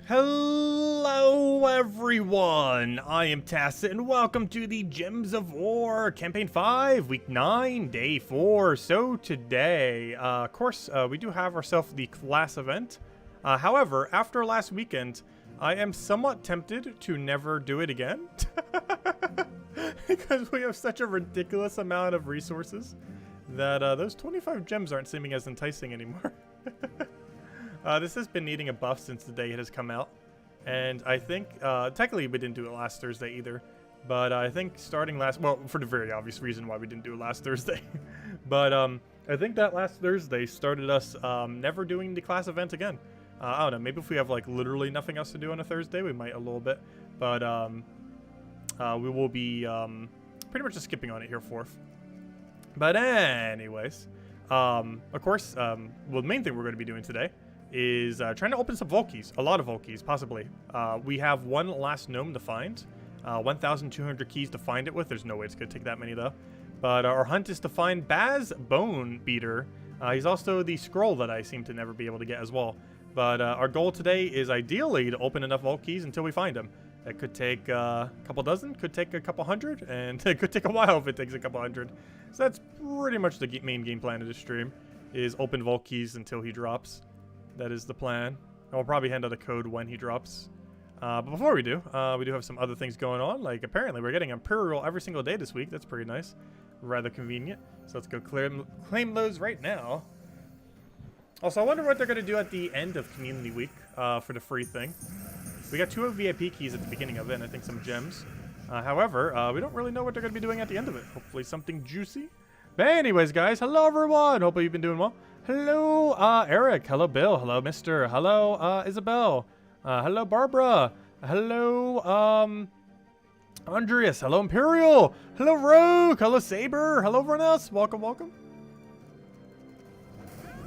Hello everyone, I am Tacit and welcome to the Gems of War Campaign 5, Week 9, Day 4. So today, of course, we do have ourselves the class event. However, after last weekend, I am somewhat tempted to never do it again. Because we have such a ridiculous amount of resources that those 25 gems aren't seeming as enticing anymore. This has been needing a buff since the day it has come out. And I think, technically we didn't do it last Thursday either. But I think starting well, for the very obvious reason why we didn't do it last Thursday. But I think that last Thursday started us never doing the class event again. I don't know, maybe if we have like literally nothing else to do on a Thursday, we might a little bit. But we will be pretty much just skipping on it here forth. But anyways, of course, well, the main thing we're going to be doing today is trying to open some vault keys, a lot of vault keys, possibly. We have one last gnome to find, 1,200 keys to find it with. There's no way it's going to take that many, though. But our hunt is to find Baz Bone Beater. He's also the scroll that I seem to never be able to get as well. But our goal today is ideally to open enough vault keys until we find him. It could take a couple dozen, could take a couple hundred, and it could take a while if it takes a couple hundred. So that's pretty much the main game plan of this stream, is open vault keys until he drops. That is the plan. And we'll probably hand out a code when he drops. But before we do have some other things going on. Like, apparently we're getting Imperial every single day this week. That's pretty nice. Rather convenient. So let's go claim those right now. Also, I wonder what they're going to do at the end of Community Week for the free thing. We got 2 VIP keys at the beginning of it, and I think some gems. However, we don't really know what they're going to be doing at the end of it. Hopefully something juicy. But anyways, guys, hello everyone. Hopefully you've been doing well. Hello, Eric. Hello, Bill. Hello, Mister. Hello, Isabel. Hello, Barbara. Hello, Andreas. Hello, Imperial. Hello, Rogue. Hello, Saber. Hello, everyone else. Welcome, welcome.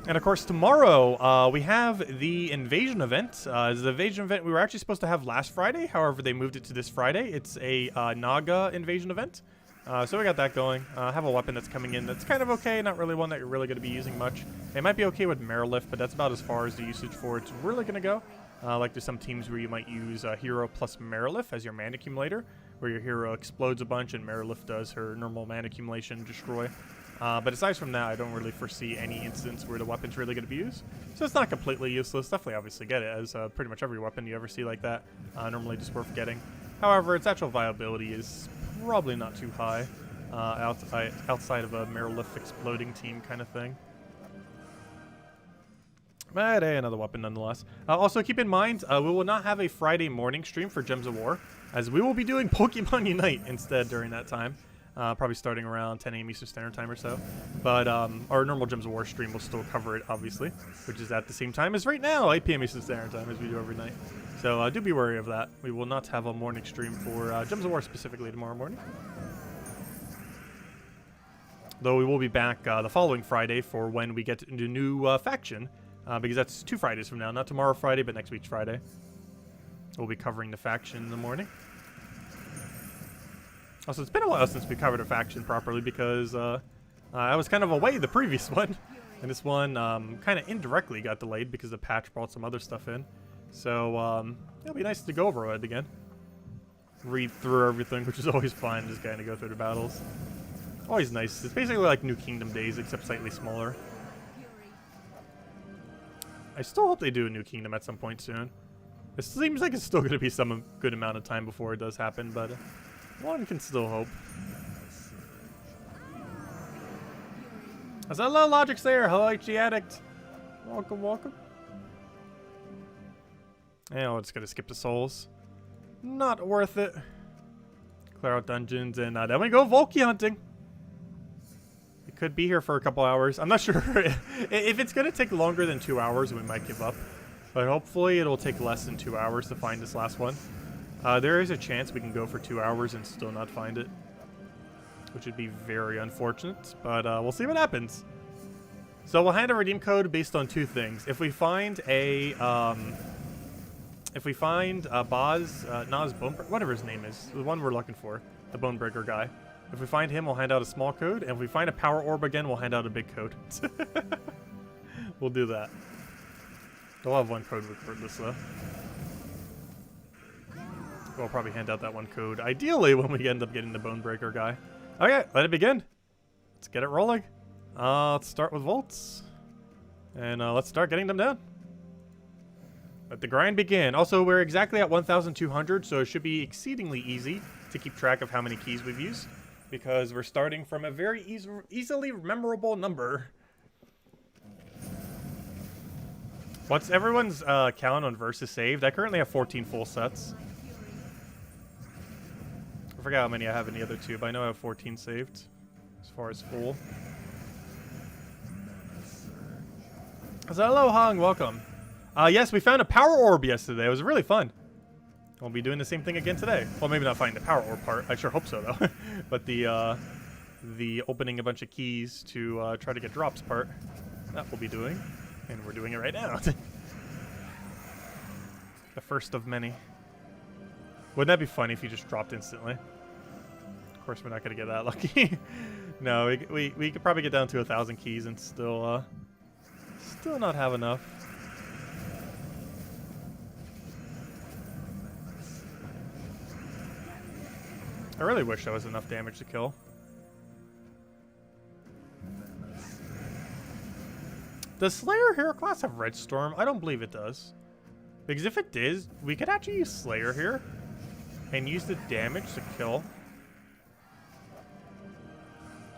And of course, tomorrow we have the invasion event. It's the invasion event we were actually supposed to have last Friday. However, they moved it to this Friday. It's a Naga invasion event. So we got that going. I have a weapon that's coming in that's kind of okay. Not really one that you're really going to be using much. It might be okay with Merilift, but that's about as far as the usage for it's really going to go. Like there's some teams where you might use Hero plus Merilift as your mana accumulator, where your hero explodes a bunch and Merilift does her normal mana accumulation destroy. But aside from that, I don't really foresee any instance where the weapon's really going to be used. So it's not completely useless. Definitely obviously get it, as pretty much every weapon you ever see like that normally just worth getting. However, its actual viability is probably not too high outside of a Merilift exploding team kind of thing. But hey, another weapon nonetheless. Also, keep in mind, we will not have a Friday morning stream for Gems of War, as we will be doing Pokemon Unite instead during that time. Probably starting around 10 a.m. Eastern Standard Time or so. But our normal Gems of War stream will still cover it, obviously, which is at the same time as right now, 8 p.m. Eastern Standard Time, as we do every night. So do be wary of that. We will not have a morning stream for Gems of War specifically tomorrow morning. Though we will be back the following Friday for when we get into new faction, because that's 2 Fridays from now. Not tomorrow Friday, but next week's Friday. We'll be covering the faction in the morning. Also, it's been a while since we covered a faction properly because I was kind of away the previous one. And this one kind of indirectly got delayed because the patch brought some other stuff in. So it'll be nice to go over it again. Read through everything, which is always fun, just kind of go through the battles. Always nice. It's basically like New Kingdom days, except slightly smaller. I still hope they do a New Kingdom at some point soon. It seems like it's still going to be some good amount of time before it does happen, but one can still hope. Hello, Logic's there. Hello, HG Addict. Welcome, welcome. And we're just going to skip the souls. Not worth it. Clear out dungeons, and then we go Volky hunting. It could be here for a couple hours. I'm not sure. If it's going to take longer than 2 hours, we might give up. But hopefully it'll take less than 2 hours to find this last one. There is a chance we can go for 2 hours and still not find it, which would be very unfortunate, but we'll see what happens. So we'll hand a redeem code based on 2 things. If we find a Boz, Naz Bonebreaker, whatever his name is, the one we're looking for, the Bonebreaker guy. If we find him, we'll hand out a small code, and if we find a Power Orb again, we'll hand out a big code. We'll do that. We'll have 1 code regardless, though. We'll probably hand out that one code. Ideally, when we end up getting the Bonebreaker guy. Okay, let it begin. Let's get it rolling. Let's start with Volts. And let's start getting them down. Let the grind begin. Also, we're exactly at 1,200, so it should be exceedingly easy to keep track of how many keys we've used. Because we're starting from a very easily memorable number. What's everyone's count on versus saved? I currently have 14 full sets. I forgot how many I have in the other two, but I know I have 14 saved as far as full. So hello, Hong, welcome. Yes, we found a power orb yesterday. It was really fun. We'll be doing the same thing again today. Well, maybe not finding the power orb part. I sure hope so, though. But the opening a bunch of keys to try to get drops part, that we'll be doing. And we're doing it right now. The first of many. Wouldn't that be funny if you just dropped instantly? Of course, we're not going to get that lucky. No, we could probably get down to 1,000 keys and still not have enough. I really wish there was enough damage to kill. Does Slayer hero class have Red Storm? I don't believe it does. Because if it did, we could actually use Slayer here and use the damage to kill.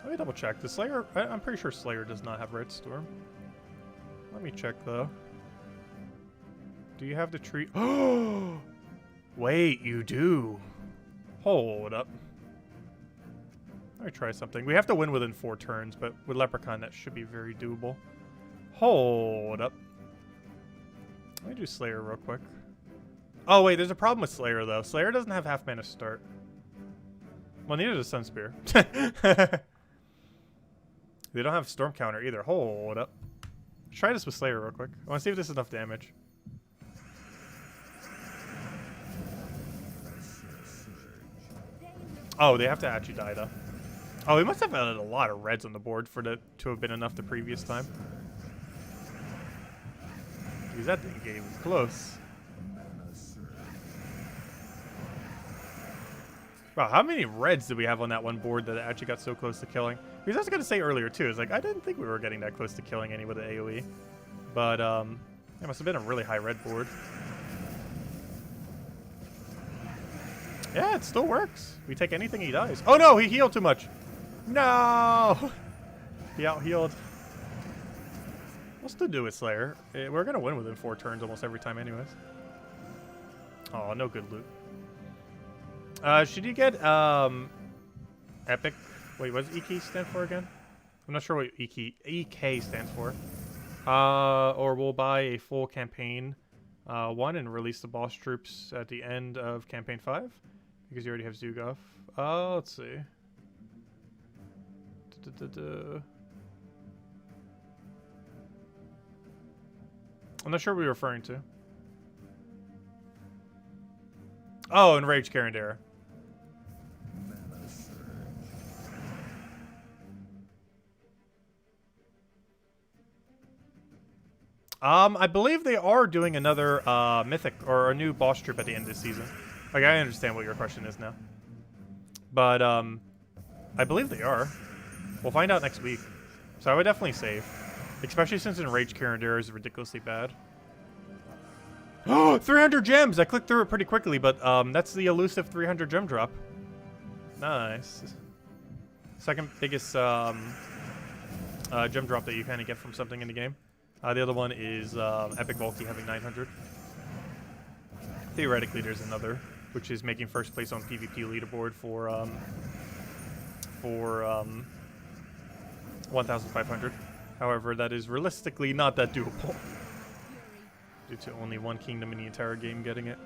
Let me double check. The Slayer, I'm pretty sure Slayer does not have Red Storm. Let me check though. Do you have the tree? Oh, wait, you do. Hold up. Let me try something. We have to win within 4 turns, but with Leprechaun, that should be very doable. Hold up. Let me do Slayer real quick. Oh, wait, there's a problem with Slayer, though. Slayer doesn't have half mana start. Well, neither does Sunspear. They don't have Storm Counter either. Hold up. Let's try this with Slayer real quick. I want to see if this is enough damage. Oh, they have to actually die, though. Oh, we must have added a lot of reds on the board for it to have been enough the previous time. Because that game was close. Wow, how many reds did we have on that one board that it actually got so close to killing? Because I was going to say earlier, too, is like, I didn't think we were getting that close to killing any with the AoE. But, it must have been a really high red board. Yeah, it still works. We take anything, he dies. Oh no, he healed too much. No! He out-healed. We'll still do it, Slayer. We're going to win within 4 turns almost every time anyways. Oh, no good loot. Should you get, Epic? Wait, what does EK stand for again? I'm not sure what EK stands for. Or we'll buy a full campaign 1 and release the boss troops at the end of campaign 5. Because you already have Zugov. Let's see. I'm not sure what you're referring to. Oh, Enraged Karandera. I believe they are doing another Mythic or a new boss troop at the end of this season. Like, I understand what your question is now. But, I believe they are. We'll find out next week. So I would definitely save. Especially since Enraged Karandera is ridiculously bad. Oh, 300 gems! I clicked through it pretty quickly, but that's the elusive 300 gem drop. Nice. Second biggest gem drop that you kind of get from something in the game. The other one is Epic Valky having 900. Theoretically, there's another, which is making first place on PvP leaderboard for 1,500. However, that is realistically not that doable due to only one kingdom in the entire game getting it.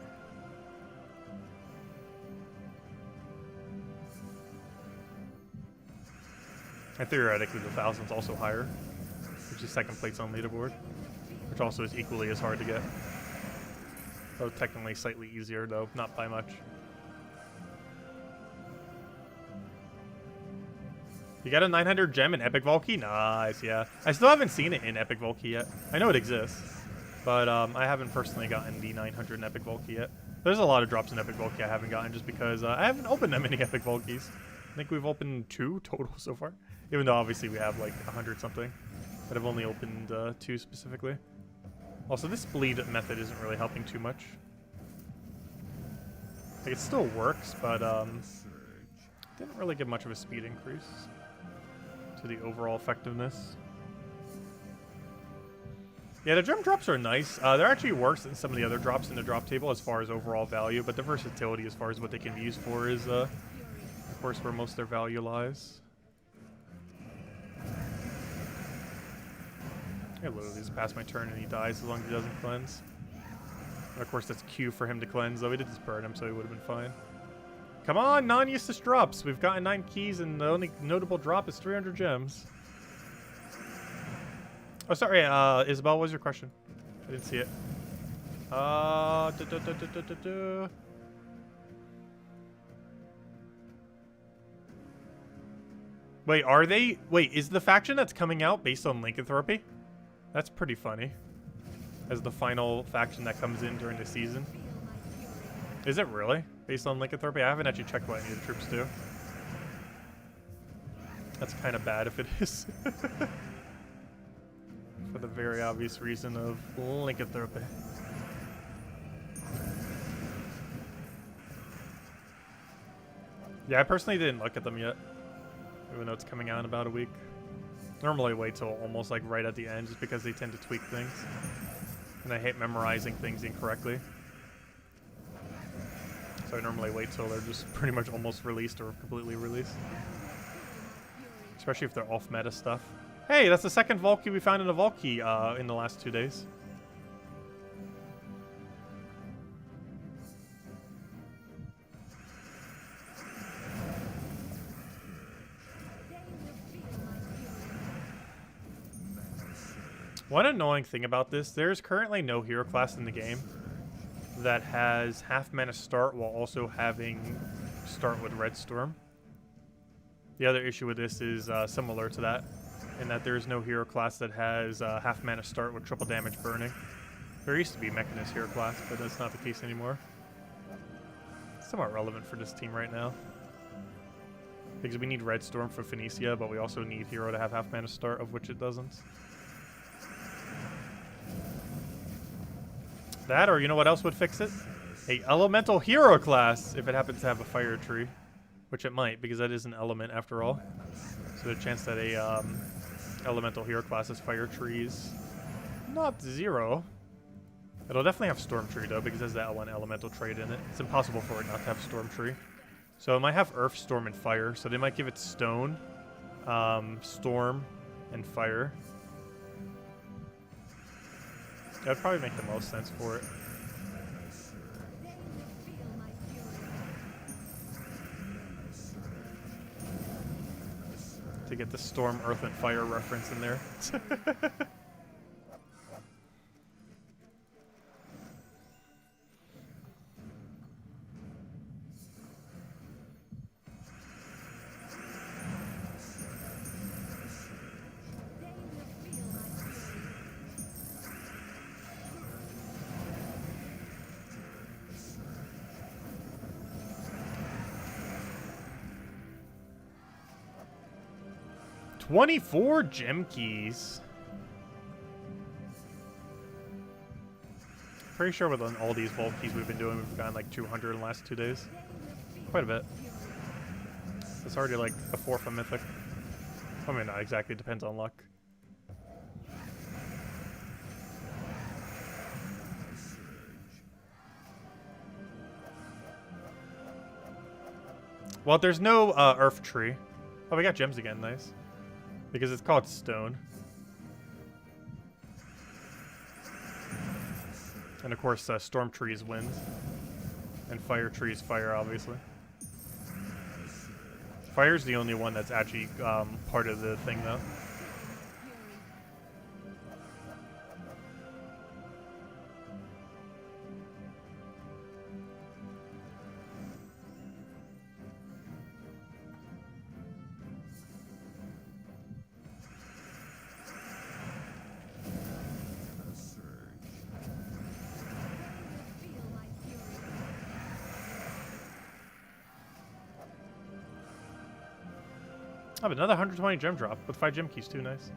And theoretically, the 1,000's also higher, which is second place on leaderboard, which also is equally as hard to get. Though technically slightly easier, though, not by much. You got a 900 gem in Epic Valky? Nice, yeah. I still haven't seen it in Epic Valky yet. I know it exists. But I haven't personally gotten the 900 in Epic Volkey yet. There's a lot of drops in Epic Volkey I haven't gotten just because I haven't opened that many Epic Volkeys. I think we've opened 2 total so far. Even though obviously we have like 100 something. But I've only opened 2 specifically. Also, this bleed method isn't really helping too much. Like, it still works, but didn't really give much of a speed increase to the overall effectiveness. Yeah, the gem drops are nice. They're actually worse than some of the other drops in the drop table as far as overall value, but the versatility as far as what they can be used for is, of course, where most of their value lies. I literally just pass my turn and he dies as long as he doesn't cleanse. And of course, that's Q for him to cleanse, though he did just burn him, so he would have been fine. Come on, non-useless drops. We've gotten 9 keys, and the only notable drop is 300 gems. Oh, sorry, Isabel, what was your question? I didn't see it. Wait, are they? Wait, is the faction that's coming out based on lycanthropy? That's pretty funny. As the final faction that comes in during the season. Is it really? Based on lycanthropy? I haven't actually checked what any of the troops do. That's kind of bad if it is. For the very obvious reason of lycanthropy. Yeah, I personally didn't look at them yet. Even though it's coming out in about a week. Normally wait till almost like right at the end just because they tend to tweak things. And I hate memorizing things incorrectly. So I normally wait till they're just pretty much almost released or completely released. Especially if they're off-meta stuff. Hey, that's the second Volkey we found in a Volkey in the last 2 days. One annoying thing about this, there's currently no hero class in the game that has half mana start while also having start with Red Storm. The other issue with this is similar to that, in that there's no hero class that has half mana start with triple damage burning. There used to be Mechanist hero class, but that's not the case anymore. It's somewhat relevant for this team right now. Because we need Red Storm for Phoenicia, but we also need hero to have half mana start, of which it doesn't. That, or you know what else would fix it? A elemental hero class, if it happens to have a fire tree. Which it might, because that is an element after all. So the chance that a elemental hero class has fire trees, not 0. It'll definitely have storm tree though, because it has that one elemental trait in it. It's impossible for it not to have storm tree. So it might have earth, storm, and fire. So they might give it stone, storm, and fire. That would probably make the most sense for it. To get the storm, earth, and fire reference in there. $24 gem keys. Pretty sure with all these vault keys we've been doing, we've gotten like 200 in the last 2 days. Quite a bit. It's already like a 4th of Mythic. I mean, not exactly. Depends on luck. Well, there's no earth tree. Oh, we got gems again. Nice. Because it's called stone. And of course, storm tree is wind. And fire tree is fire, obviously. Fire's the only one that's actually part of the thing, though. Oh, but another 120 gem drop with 5 gem keys too. Nice.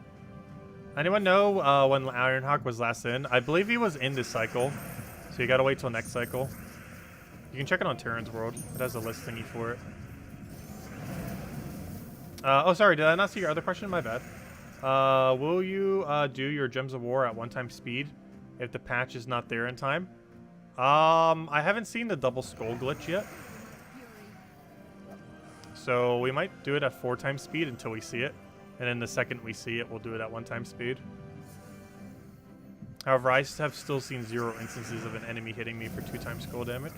Anyone know when Ironhawk was last in? I believe he was in this cycle, so you gotta wait till next cycle. You can check it on Terran's World. It has a list thingy for it. Oh, sorry. Did I not see your other question? My bad. Will you do your Gems of War at 1x speed if the patch is not there in time? I haven't seen the double skull glitch yet. So we might do it at 4x speed until we see it. And then the second we see it, we'll do it at 1x speed. However, I have still seen 0 instances of an enemy hitting me for 2x skull damage.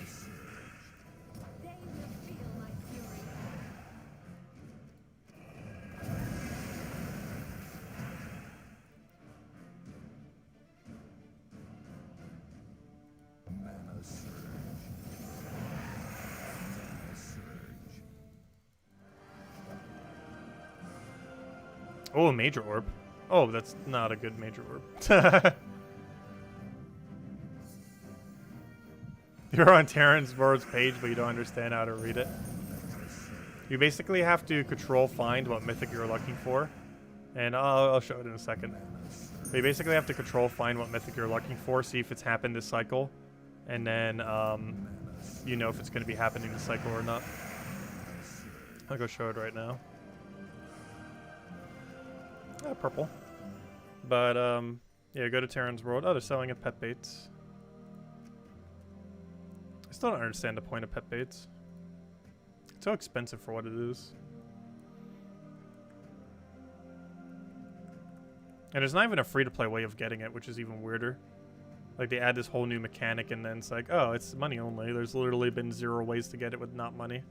Oh, a major orb. Oh, that's not a good major orb. You're on Terran's World's page, but you don't understand how to read it. You basically have to control find what mythic you're looking for. And I'll show it in a second. But you basically have to control find what mythic you're looking for, see if it's happened this cycle. And then, you know if it's going to be happening this cycle or not. I'll go show it right now. Purple. But, yeah, go to Terran's World. Oh, they're selling at pet baits. I still don't understand the point of pet baits. It's so expensive for what it is. And there's not even a free-to-play way of getting it, which is even weirder. Like, they add this whole new mechanic, and then it's like, oh, it's money only. There's literally been 0 ways to get it with not money.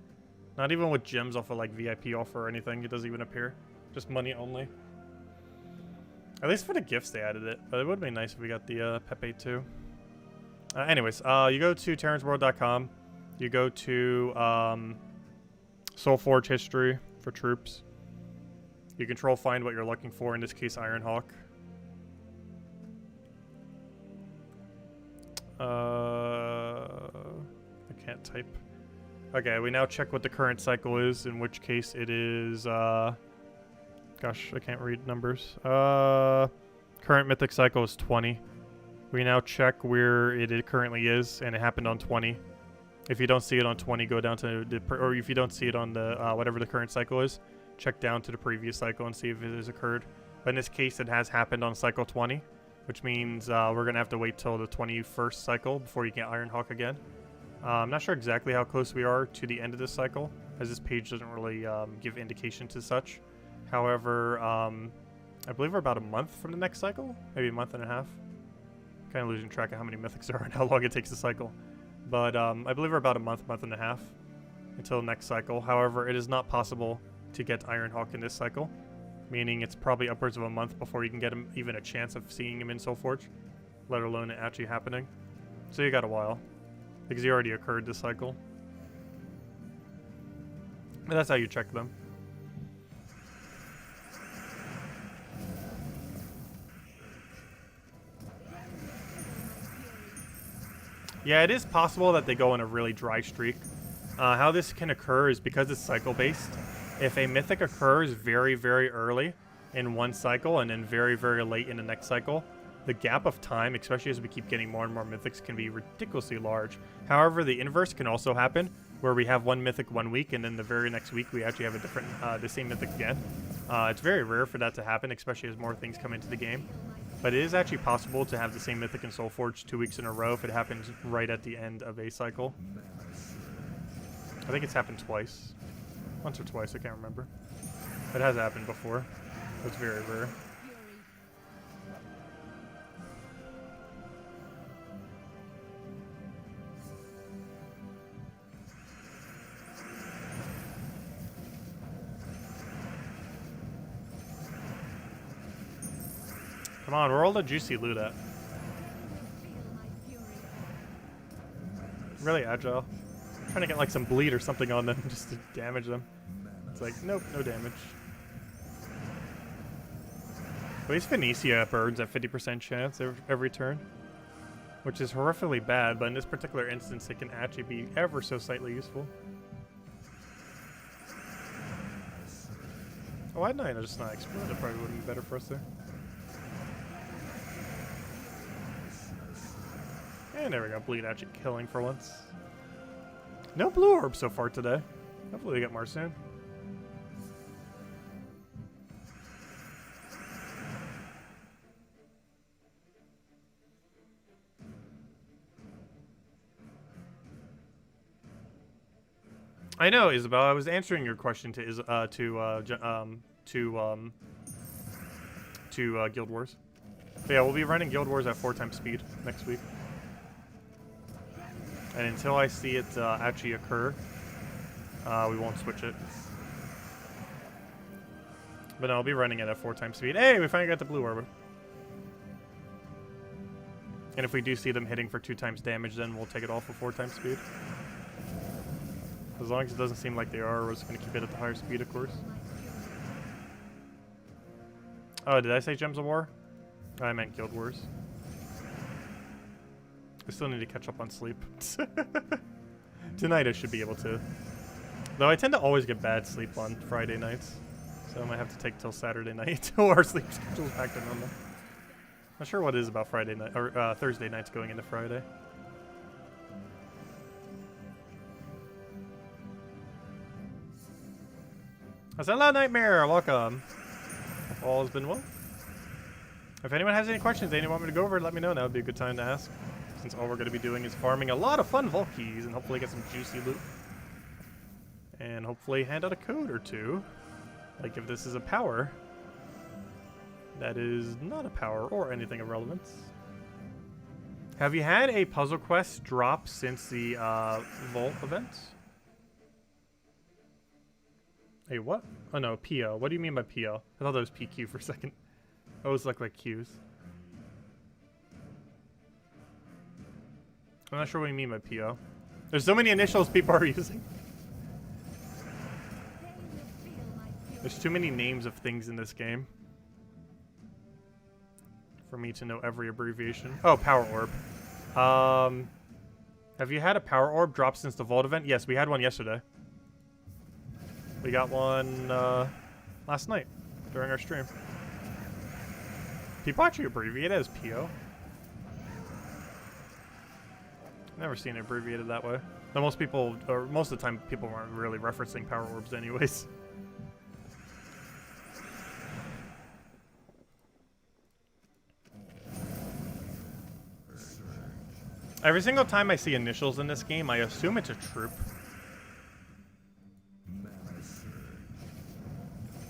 Not even with gems off of, like, VIP offer or anything. It doesn't even appear. Just money only. At least for the gifts they added it, but it would be nice if we got the pet bait too. Anyways, you go to terransworld.com. You go to soulforge history for troops. You control find what you're looking for, in this case Ironhawk. I can't type. Okay, we now check what the current cycle is, in which case it is gosh, I can't read numbers. Current mythic cycle is 20. We now check where it currently is, and it happened on 20. If you don't see it on 20, go down to the, or if you don't see it on the, whatever the current cycle is, check down to the previous cycle and see if it has occurred. But in this case, it has happened on cycle 20, which means we're going to have to wait till the 21st cycle before you get Ironhawk again. I'm not sure exactly how close we are to the end of this cycle, as this page doesn't really give indication to such. However, I believe we're about a month from the next cycle, maybe a month and a half. Kind of losing track of how many mythics there are and how long it takes to cycle. But I believe we're about a month and a half until next cycle. However, it is not possible to get Ironhawk in this cycle, meaning it's probably upwards of a month before you can get him even a chance of seeing him in Soulforge, let alone it actually happening. So you got a while, because he already occurred this cycle. And that's how you check them. Yeah, it is possible that they go on a really dry streak. How this can occur is because it's cycle-based. If a mythic occurs very, very early in one cycle and then very, very late in the next cycle, the gap of time, especially as we keep getting more and more mythics, can be ridiculously large. However, the inverse can also happen, where we have one mythic one week, and then the very next week we actually have a different, the same mythic again. It's very rare for that to happen, especially as more things come into the game. But it is actually possible to have the same mythic in Soulforge 2 weeks in a row if it happens right at the end of a cycle. I think it's happened twice. Once or twice, I can't remember. It has happened before. It's very rare. Come on, where all the juicy loot at? Really agile. I'm trying to get like some bleed or something on them just to damage them. It's like, nope, no damage. At least Phoenicia burns at 50% chance every turn, which is horrifically bad, but in this particular instance it can actually be ever so slightly useful. Why didn't I just not explode? It probably would be better for us there. And there we go. Bleed actually killing for once. No blue orb so far today. Hopefully we get more soon. I know, Isabel. I was answering your question to Guild Wars. But yeah, we'll be running Guild Wars at 4x speed next week. And until I see it actually occur, we won't switch it. But no, I'll be running it at 4x speed. Hey, we finally got the blue orb. And if we do see them hitting for 2x damage, then we'll take it off for 4x speed. As long as it doesn't seem like they are, we're just going to keep it at the higher speed, of course. Oh, did I say Gems of War? I meant Guild Wars. I still need to catch up on sleep. Tonight I should be able to. Though I tend to always get bad sleep on Friday nights. So I might have to take till Saturday night until our sleep schedule's back to normal. Not sure what it is about Friday night, or Thursday nights going into Friday. Hello, Nightmare! Welcome. All has been well. If anyone has any questions they want me to go over, let me know. That would be a good time to ask. Since all we're going to be doing is farming a lot of fun vault keys and hopefully get some juicy loot. And hopefully hand out a code or two. Like if this is a power. That is not a power or anything of relevance. Have you had a puzzle quest drop since the vault event? Hey, what? Oh no, PO. What do you mean by PO? I thought that was PQ for a second. Those look like Qs. I'm not sure what you mean by PO. There's so many initials people are using. There's too many names of things in this game for me to know every abbreviation. Oh, Power Orb. Have you had a Power Orb drop since the Vault event? Yes, we had one yesterday. We got one last night during our stream. People actually abbreviate it as PO. Never seen it abbreviated that way. Though most people, or most of the time, people weren't really referencing Power Orbs anyways. Every single time I see initials in this game, I assume it's a troop.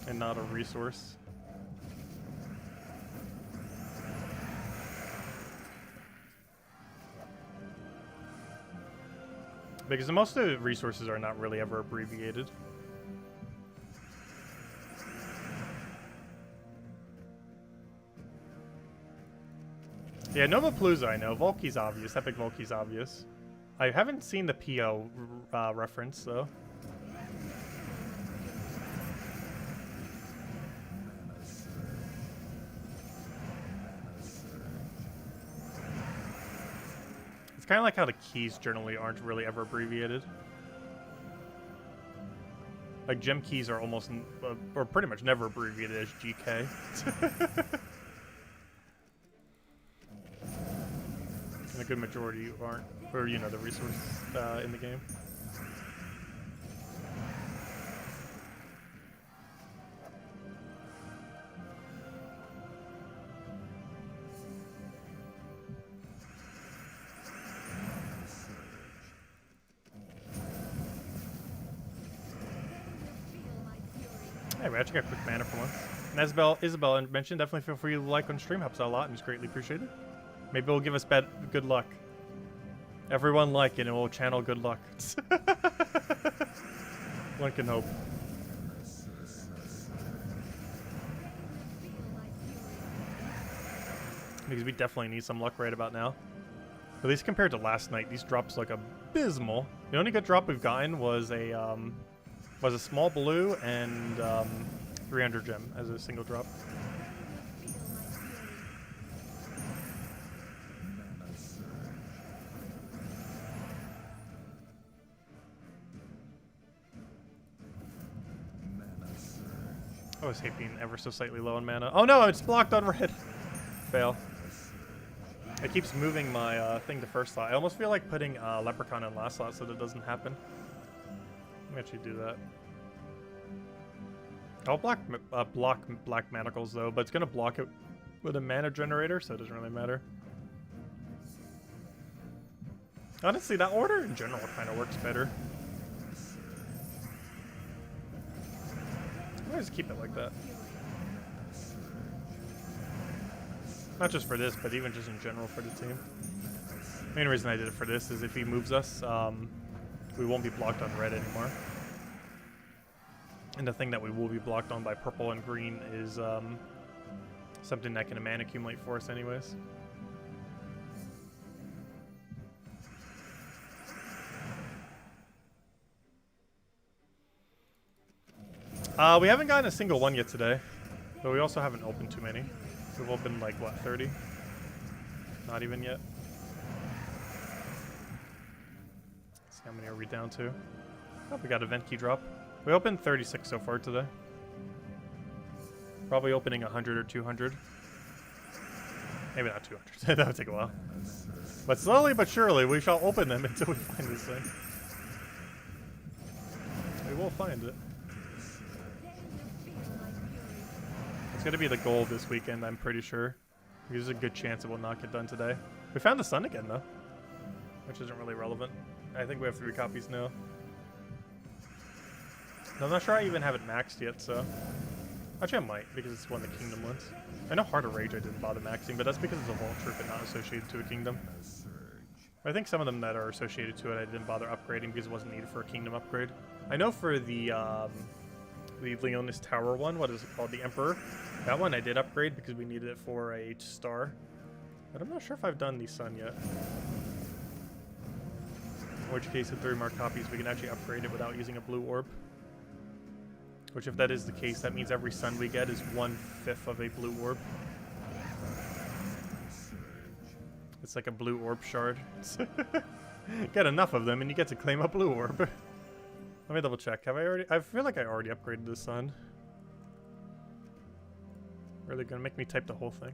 And not a resource. Because most of the resources are not really ever abbreviated. Yeah, Novapalooza I know. Volky's obvious. Epic Volky's obvious. I haven't seen the PO reference, though. It's kind of like how the keys generally aren't really ever abbreviated. Like, gem keys are almost, or pretty much never abbreviated as GK. And a good majority aren't, or you know, the resource in the game. Hey, we actually got quick mana for once. And Isabel mentioned, definitely feel free to like on stream, helps out a lot and is greatly appreciated. Maybe it'll give us good luck. Everyone like it and it will channel good luck. One can hope. Because we definitely need some luck right about now. At least compared to last night, these drops look abysmal. The only good drop we've gotten was a small blue and 300 gem as a single drop. Oh, always hate being ever so slightly low on mana. Oh no, it's blocked on red. Fail. It keeps moving my thing to first slot. I almost feel like putting Leprechaun in last slot so that it doesn't happen. Let me actually do that. I'll block Black Manacles though, but it's gonna block it with a mana generator, so it doesn't really matter. Honestly, that order in general kind of works better. I just keep it like that. Not just for this, but even just in general for the team. Main reason I did it for this is if he moves us, we won't be blocked on red anymore. And the thing that we will be blocked on by purple and green is something that can mana accumulate for us anyways. We haven't gotten a single one yet today, but we also haven't opened too many. We've opened like, what, 30? Not even yet. Let's see how many are we down to. Oh, we got event key drop. We opened 36 so far today. Probably opening 100 or 200. Maybe not 200. That would take a while. But slowly but surely, we shall open them until we find this thing. We will find it. It's going to be the goal this weekend, I'm pretty sure. There's a good chance it will not get done today. We found the sun again, though. Which isn't really relevant. I think we have 3 copies now. I'm not sure I even have it maxed yet, so... Actually, I might, because it's one of the kingdom ones. I know Heart of Rage I didn't bother maxing, but that's because it's a Vault Troop and not associated to a kingdom. I think some of them that are associated to it I didn't bother upgrading because it wasn't needed for a kingdom upgrade. I know for the Leonis Tower one, what is it called? The Emperor. That one I did upgrade because we needed it for a star. But I'm not sure if I've done the Sun yet. In which case, with 3 more copies, we can actually upgrade it without using a blue orb. Which, if that is the case, that means every Sun we get is 1/5 of a blue orb. It's like a blue orb shard. Get enough of them and you get to claim a blue orb. Let me double check. Have I already? I feel like I already upgraded the Sun. Are they gonna make me type the whole thing?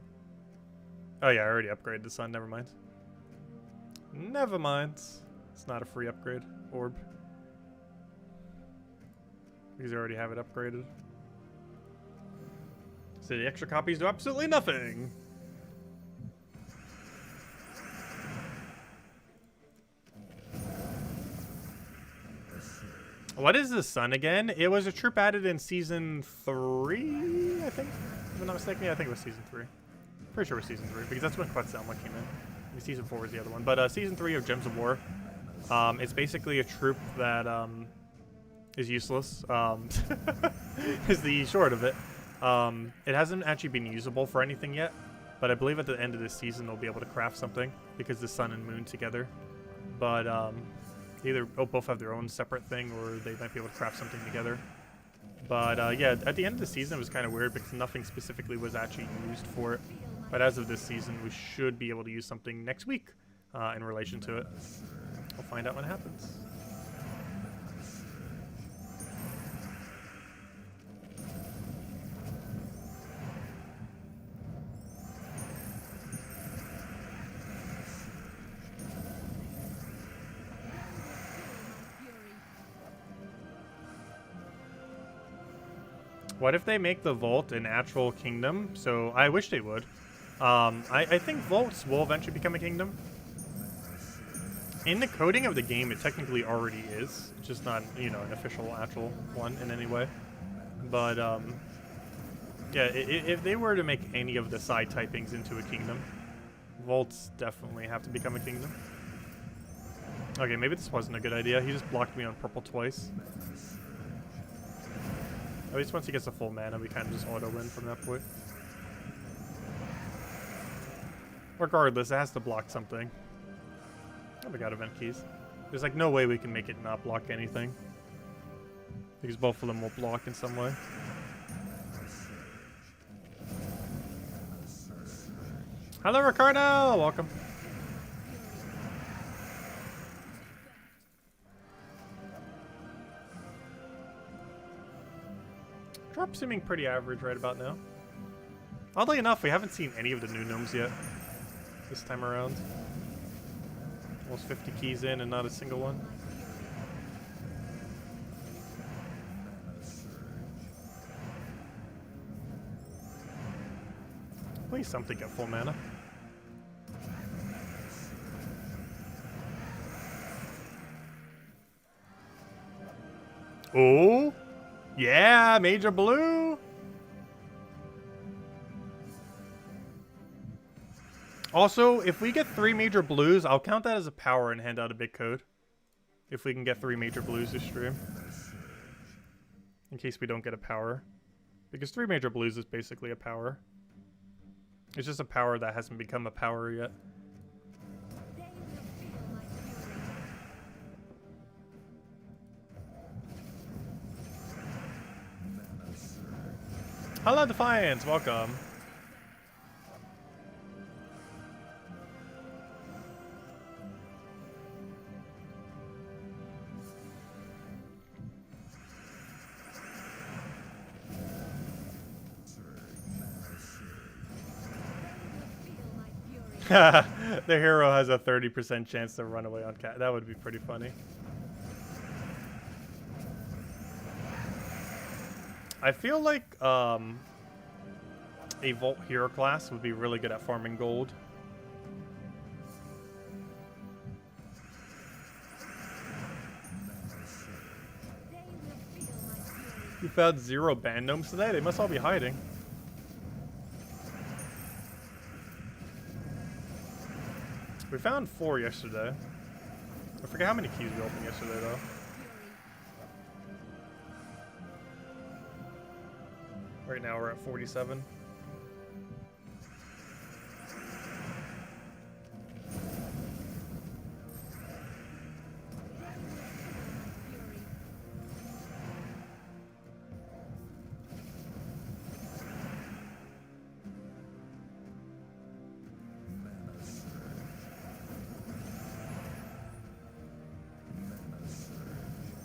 Oh yeah, I already upgraded the Sun. Never mind. Never mind. It's not a free upgrade orb. Because I already have it upgraded. So the extra copies do absolutely nothing. What is the Sun again? It was a troop added in Season 3, I think. If I'm not mistaken, yeah, I think it was Season 3. Pretty sure it was Season 3, because that's when Quetzalma came in. Maybe Season 4 was the other one. But Season 3 of Gems of War, it's basically a troop that is useless, is the short of it. It hasn't actually been usable for anything yet, but I believe at the end of this season they'll be able to craft something, because the Sun and Moon together. But either both have their own separate thing, or they might be able to craft something together. But yeah, at the end of the season it was kind of weird because nothing specifically was actually used for it. But as of this season, we should be able to use something next week in relation to it. We'll find out when it happens. What if they make the Vault an actual kingdom? So I wish they would. I think Vaults will eventually become a kingdom. In the coding of the game, it technically already is. It's just not, you know, an official actual one in any way. But yeah, if they were to make any of the side typings into a kingdom, Vaults definitely have to become a kingdom. Okay, maybe this wasn't a good idea. He just blocked me on purple twice. At least once he gets the full mana, we kind of just auto-win from that point. Regardless, it has to block something. Oh, we got event keys. There's like no way we can make it not block anything. Because both of them will block in some way. Hello, Ricardo! Welcome. Drop seeming pretty average right about now. Oddly enough, we haven't seen any of the new gnomes yet this time around. Almost 50 keys in and not a single one. Please something get full mana. Oh, yeah, major blue. Also, if we get 3 major blues, I'll count that as a power and hand out a big code. If we can get 3 major blues this stream. In case we don't get a power. Because 3 major blues is basically a power. It's just a power that hasn't become a power yet. Hello, Defiance. Welcome. The hero has a 30% chance to run away on cat. That would be pretty funny. I feel like a Vault hero class would be really good at farming gold. You found 0 band gnomes today? They must all be hiding. We found 4 yesterday. I forget how many keys we opened yesterday though. Right now we're at 47.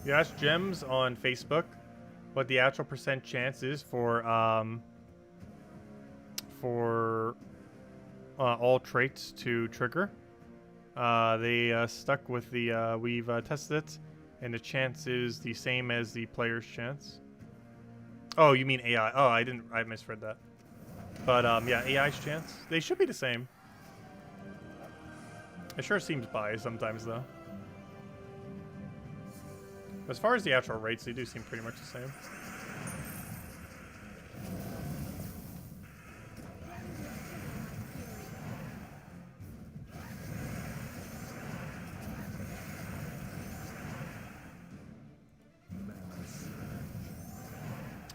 You asked Gems on Facebook what the actual percent chance is for all traits to trigger. They stuck with the we've tested it, and the chance is the same as the player's chance. Oh, you mean AI? Oh, I misread that. But yeah, AI's chance. They should be the same. It sure seems biased sometimes though. As far as the actual rates, they do seem pretty much the same.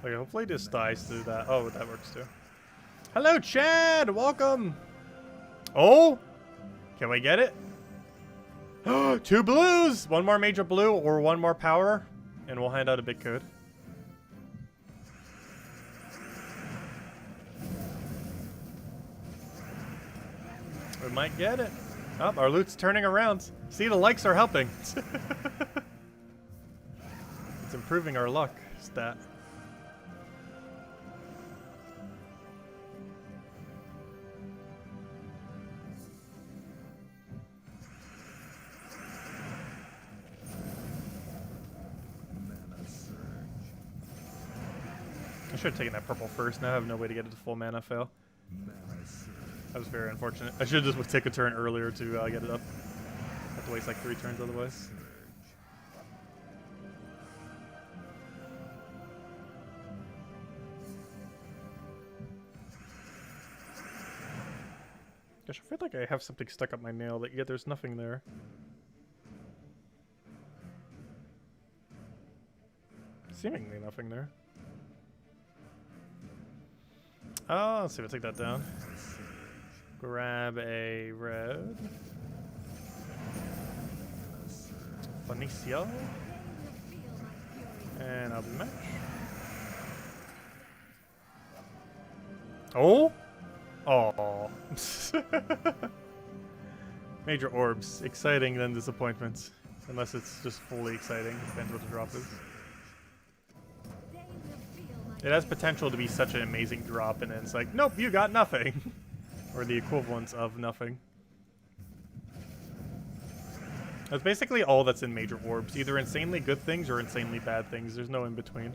Okay, hopefully this dies through that. Oh, that works too. Hello, Chad! Welcome! Oh! Can we get it? 2 blues! 1 more major blue or 1 more power, and we'll hand out a big code. We might get it. Oh, our loot's turning around. See, the likes are helping. It's improving our luck stat. I should have taken that purple first. Now I have no way to get it to full mana fail. That was very unfortunate. I should have just take a turn earlier to get it up. I have to waste like 3 turns otherwise. Gosh, I feel like I have something stuck up my nail, but yet there's nothing there. Seemingly nothing there. Oh, let's see if I take that down. Grab a red. Phoenicia. And I'll be match. Oh! Oh. Major orbs. Exciting then disappointment. Unless it's just fully exciting. Depends what the drop is. It has potential to be such an amazing drop, and then it's like, nope, you got nothing. Or the equivalent of nothing. That's basically all that's in major orbs. Either insanely good things or insanely bad things. There's no in between.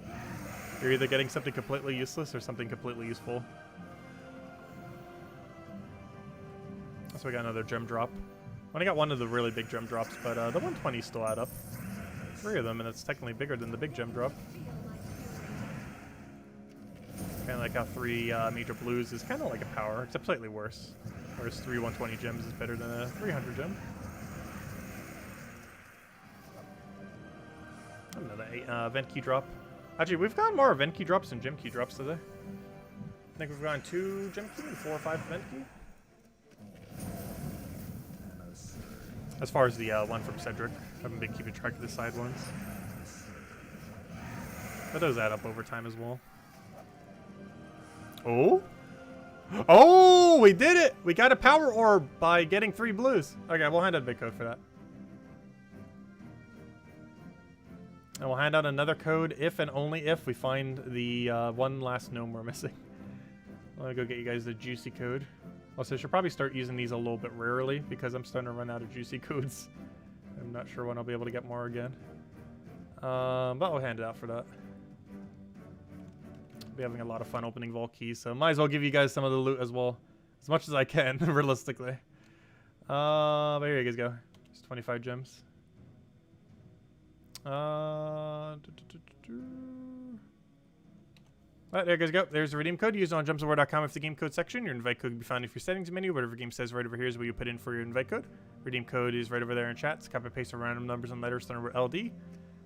You're either getting something completely useless or something completely useful. So we got another gem drop. Only got one of the really big gem drops, but the 120s still add up. 3 of them, and it's technically bigger than the big gem drop. Kind of like how 3 major blues is kind of like a power, except slightly worse. Whereas 3 120 gems is better than a 300 gem. Another event key drop. Actually, we've gotten more event key drops than gem key drops today. I think we've gotten 2 gem key and 4 or 5 event key. As far as the one from Cedric. I haven't been keeping track of the side ones. But those add up over time as well. Oh? Oh, we did it! We got a power orb by getting 3 blues. Okay, we'll hand out a big code for that. And we'll hand out another code if and only if we find the one last gnome we're missing. I'm gonna go get you guys the juicy code. Also, I should probably start using these a little bit rarely because I'm starting to run out of juicy codes. I'm not sure when I'll be able to get more again. But we'll hand it out for that. I'll be having a lot of fun opening vault keys, so might as well give you guys some of the loot as well. As much as I can, realistically. But here you guys go. Just 25 gems. Alright, there you guys go. There's the redeem code used on jumpsofwar.com if the game code section. Your invite code can be found if your settings menu. Whatever game says right over here is where you put in for your invite code. Redeem code is right over there in chat. It's copy paste of random numbers and letters starting with LD.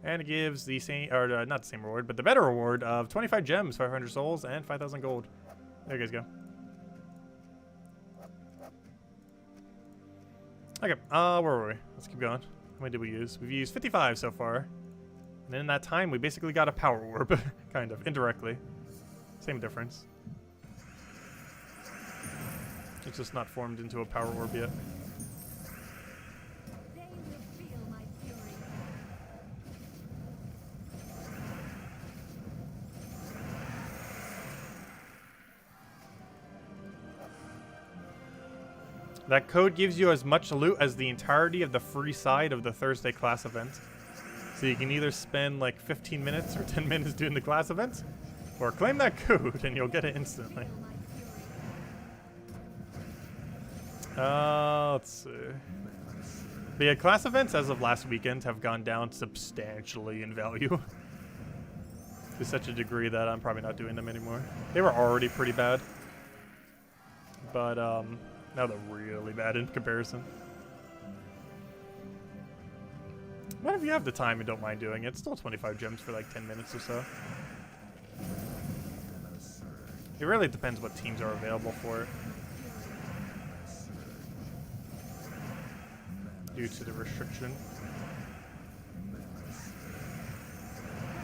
And it gives the same, or not the same reward, but the better reward of 25 gems, 500 souls, and 5,000 gold. There you guys go. Okay, where were we? Let's keep going. How many did we use? We've used 55 so far. And in that time, we basically got a power orb, kind of, indirectly. Same difference. It's just not formed into a power orb yet. That code gives you as much loot as the entirety of the free side of the Thursday class event. So you can either spend like 15 minutes or 10 minutes doing the class event, or claim that code and you'll get it instantly. Let's see. But yeah, class events as of last weekend have gone down substantially in value. To such a degree that I'm probably not doing them anymore. They were already pretty bad. But now they're really bad in comparison. But if you have the time and don't mind doing it, it's still 25 gems for like 10 minutes or so. It really depends what teams are available for it. Due to the restriction.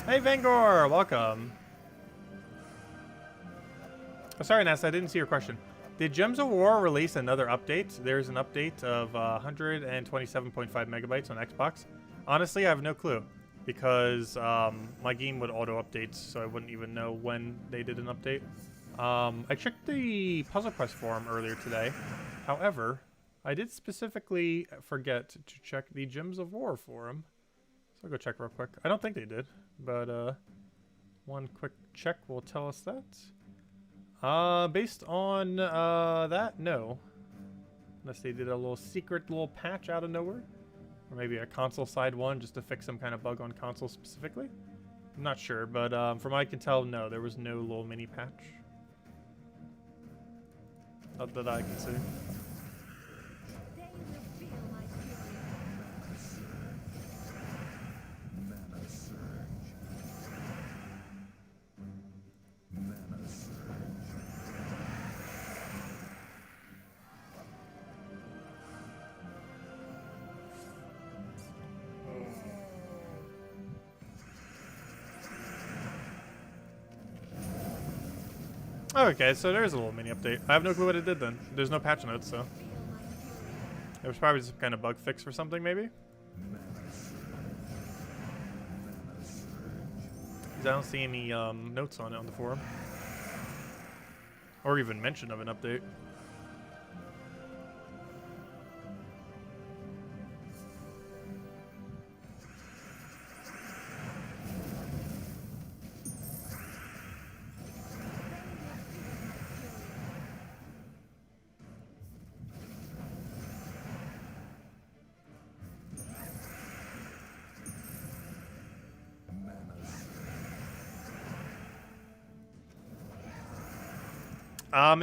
Hey Vangor, welcome. Oh, sorry Ness, I didn't see your question. Did Gems of War release another update? There's an update of 127.5 megabytes on Xbox. Honestly, I have no clue because my game would auto-update, so I wouldn't even know when they did an update. I checked the Puzzle Quest forum earlier today. However, I did specifically forget to check the Gems of War forum. So I'll go check real quick. I don't think they did, but one quick check will tell us that. Based on that, no. Unless they did a little secret little patch out of nowhere. Or maybe a console side one just to fix some kind of bug on console specifically. I'm not sure, but from what I can tell, no, there was no little mini patch. Not that I can see. Okay, so there's a little mini update. I have no clue what it did then. There's no patch notes, so. It was probably some kind of bug fix or something, maybe? Because I don't see any notes on it on the forum. Or even mention of an update.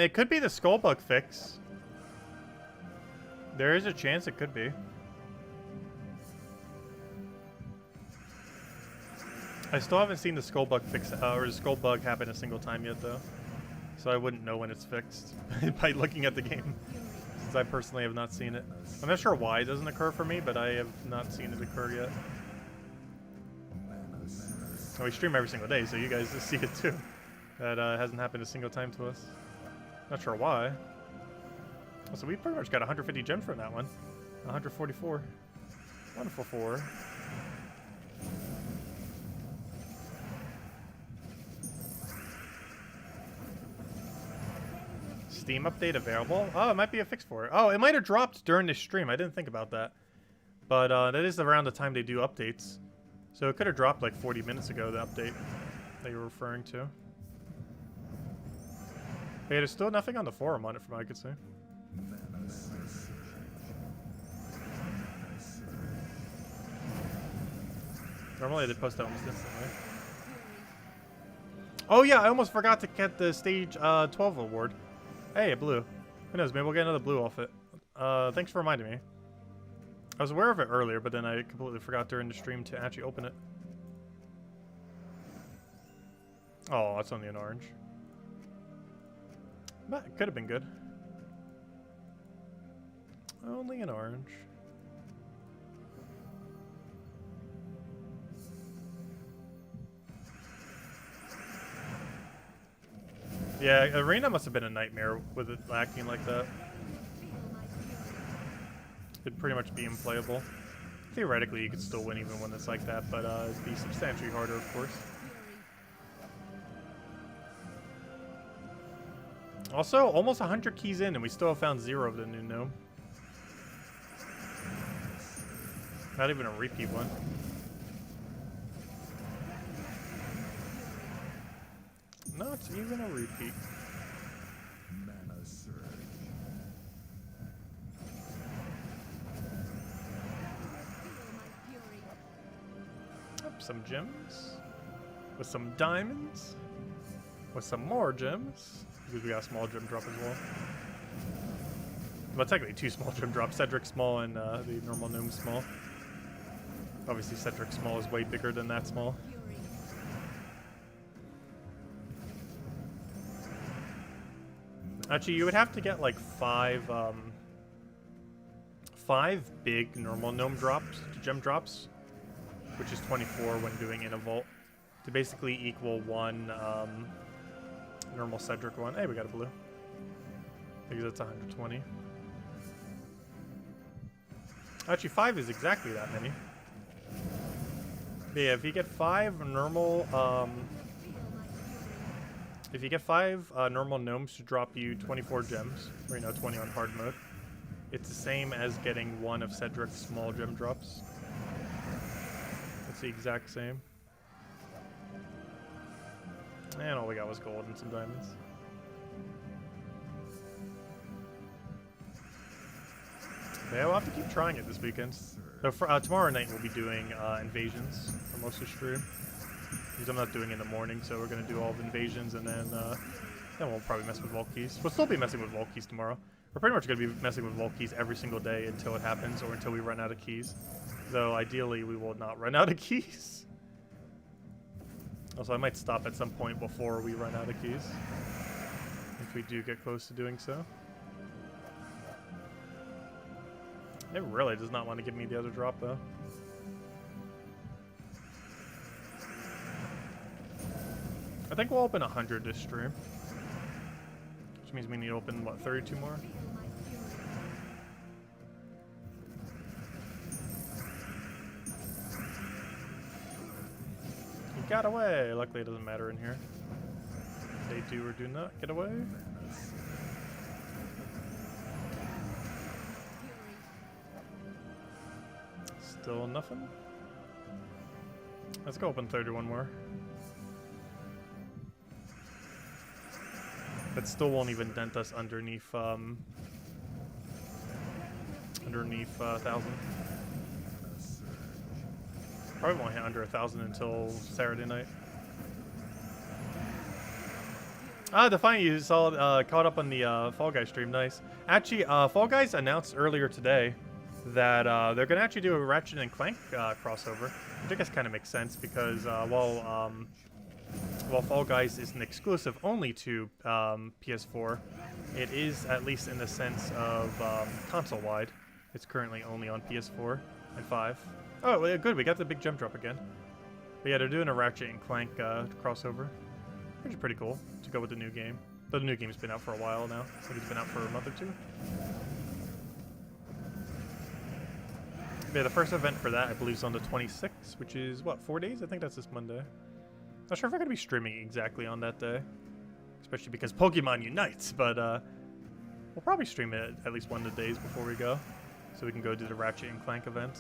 It could be the skull bug fix. There is a chance it could be. I still haven't seen the skull bug fix or the skull bug happen a single time yet, though. So I wouldn't know when it's fixed by looking at the game, since I personally have not seen it. I'm not sure why it doesn't occur for me, but I have not seen it occur yet. And we stream every single day, so you guys just see it too. That hasn't happened a single time to us. Not sure why. So we pretty much got 150 gems from that one. 144. Wonderful four. Steam update available? Oh, it might be a fix for it. Oh, it might have dropped during the stream. I didn't think about that. But that is around the time they do updates. So it could have dropped like 40 minutes ago, the update that you're referring to. Hey, there's still nothing on the forum on it from what I could see. Normally they post that almost instantly. Oh yeah, I almost forgot to get the stage 12 award. Hey, a blue. Who knows, maybe we'll get another blue off it. Thanks for reminding me. I was aware of it earlier, but then I completely forgot during the stream to actually open it. Oh, it's only an orange. But it could have been good. Only an orange. Yeah, Arena must have been a nightmare with it lacking like that. It'd pretty much be unplayable. Theoretically, you could still win even when it's like that, but it'd be substantially harder, of course. Also, almost 100 keys in, and we still have found 0 of the new gnome. Not even a repeat one. Not even a repeat. Up some gems. With some diamonds. With some more gems. Because we got a small gem drop as well. Well, technically 2 small gem drops. Cedric small and the normal gnome small. Obviously Cedric small is way bigger than that small. Actually, you would have to get like 5 big normal gnome drops, gem drops, which is 24 when doing in a vault, to basically equal 1 normal Cedric one. Hey, we got a blue. Because that's 120. Actually, 5 is exactly that many. But yeah, if you get 5 normal, if you get 5 normal gnomes to drop you 24 gems, or 20 on hard mode, it's the same as getting 1 of Cedric's small gem drops. It's the exact same. And all we got was gold and some diamonds. Yeah, we'll have to keep trying it this weekend. So for, tomorrow night we'll be doing invasions for most of the stream. Because I'm not doing it in the morning, so we're going to do all of invasions, and then we'll probably mess with vault keys. We'll still be messing with vault keys tomorrow. We're pretty much going to be messing with vault keys every single day until it happens, or until we run out of keys. Though ideally we will not run out of keys. Also, I might stop at some point before we run out of keys, if we do get close to doing so. It really does not want to give me the other drop, though. I think we'll open 100 this stream. Which means we need to open, what, 32 more? got away. Luckily, it doesn't matter in here. They do or do not get away. Still nothing. Let's go open 31 more. That still won't even dent us underneath 1,000. Probably won't hit under 1,000 until Saturday night. Ah, Defiant, you saw caught up on the Fall Guys stream. Nice. Actually, Fall Guys announced earlier today that they're gonna actually do a Ratchet and Clank crossover, which I guess kind of makes sense because while Fall Guys is an exclusive only to PS4, it is, at least in the sense of console-wide, it's currently only on PS4 and 5. Oh, well, good, we got the big gem drop again. But yeah, they're doing a Ratchet and Clank crossover, which is pretty cool to go with the new game. But the new game's been out for a while now. I think it's been out for a month or two. Yeah, the first event for that, I believe, is on the 26th, which is, what, 4 days? I think that's this Monday. Not sure if I'm going to be streaming exactly on that day, especially because Pokemon unites, but we'll probably stream it at least one of the days before we go, so we can go do the Ratchet and Clank event.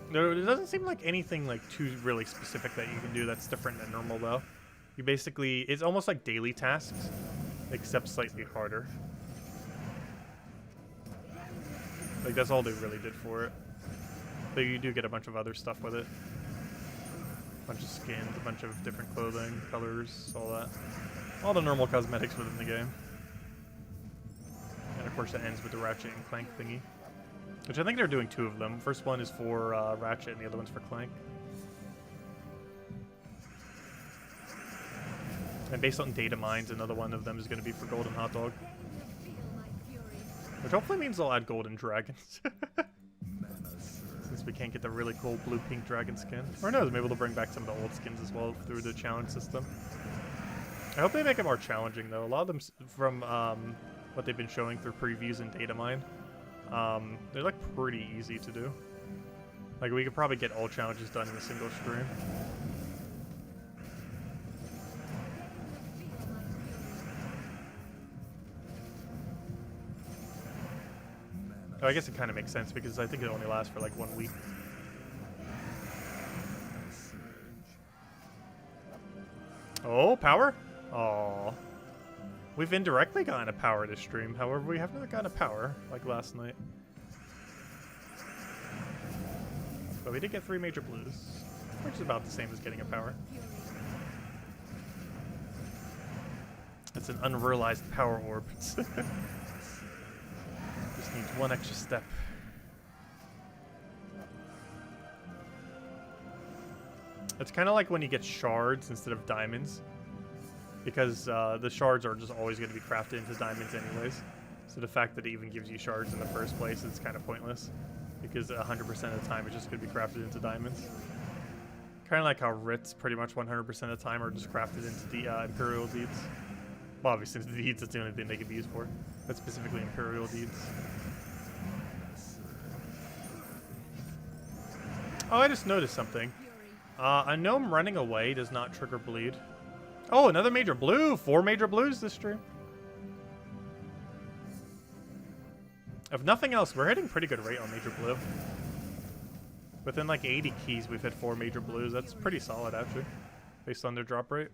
No, it doesn't seem like anything like too really specific that you can do that's different than normal, though. You basically, it's almost like daily tasks, except slightly harder. Like, that's all they really did for it. But you do get a bunch of other stuff with it. A bunch of skins, a bunch of different clothing, colors, all that. All the normal cosmetics within the game. And of course it ends with the Ratchet and Clank thingy. Which I think they're doing 2 of them. First one is for Ratchet and the other one's for Clank. And based on data mines, another one of them is going to be for Golden Hot Dog. Which hopefully means they'll add Golden Dragons. Since we can't get the really cool blue-pink dragon skin. Or no, maybe they'll bring back some of the old skins as well through the challenge system. I hope they make it more challenging, though. A lot of them, from what they've been showing through previews and data mine, they're like pretty easy to do. Like, we could probably get all challenges done in a single stream. Oh, I guess it kind of makes sense because I think it only lasts for like 1 week. Oh, power? Aww. We've indirectly gotten a power this stream. However, we have not gotten a power like last night. But we did get 3 major blues, which is about the same as getting a power. It's an unrealized power orb. Just needs 1 extra step. It's kind of like when you get shards instead of diamonds. Because the shards are just always going to be crafted into diamonds anyways. So the fact that it even gives you shards in the first place is kind of pointless. Because 100% of the time it's just going to be crafted into diamonds. Kind of like how writs pretty much 100% of the time are just crafted into the Imperial Deeds. Well, obviously the Deeds is the only thing they can be used for. But specifically Imperial Deeds. Oh, I just noticed something. A gnome running away does not trigger bleed. Oh, another major blue! 4 major blues this stream. If nothing else, we're hitting pretty good rate on major blue. Within like 80 keys, we've hit 4 major blues. That's pretty solid, actually, based on their drop rate.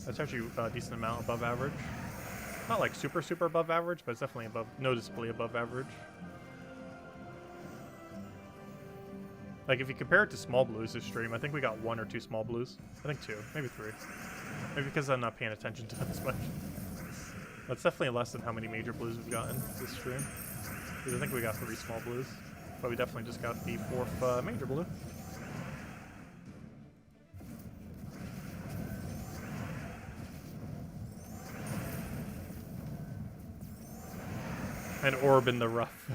That's actually a decent amount above average. Not like super above average, but it's definitely noticeably above average. Like, if you compare it to small blues this stream, I think we got 1 or 2 small blues. I think 2, maybe 3. Maybe because I'm not paying attention to them as much. That's definitely less than how many major blues we've gotten this stream. Because I think we got 3 small blues. But we definitely just got the 4th major blue. An orb in the rough.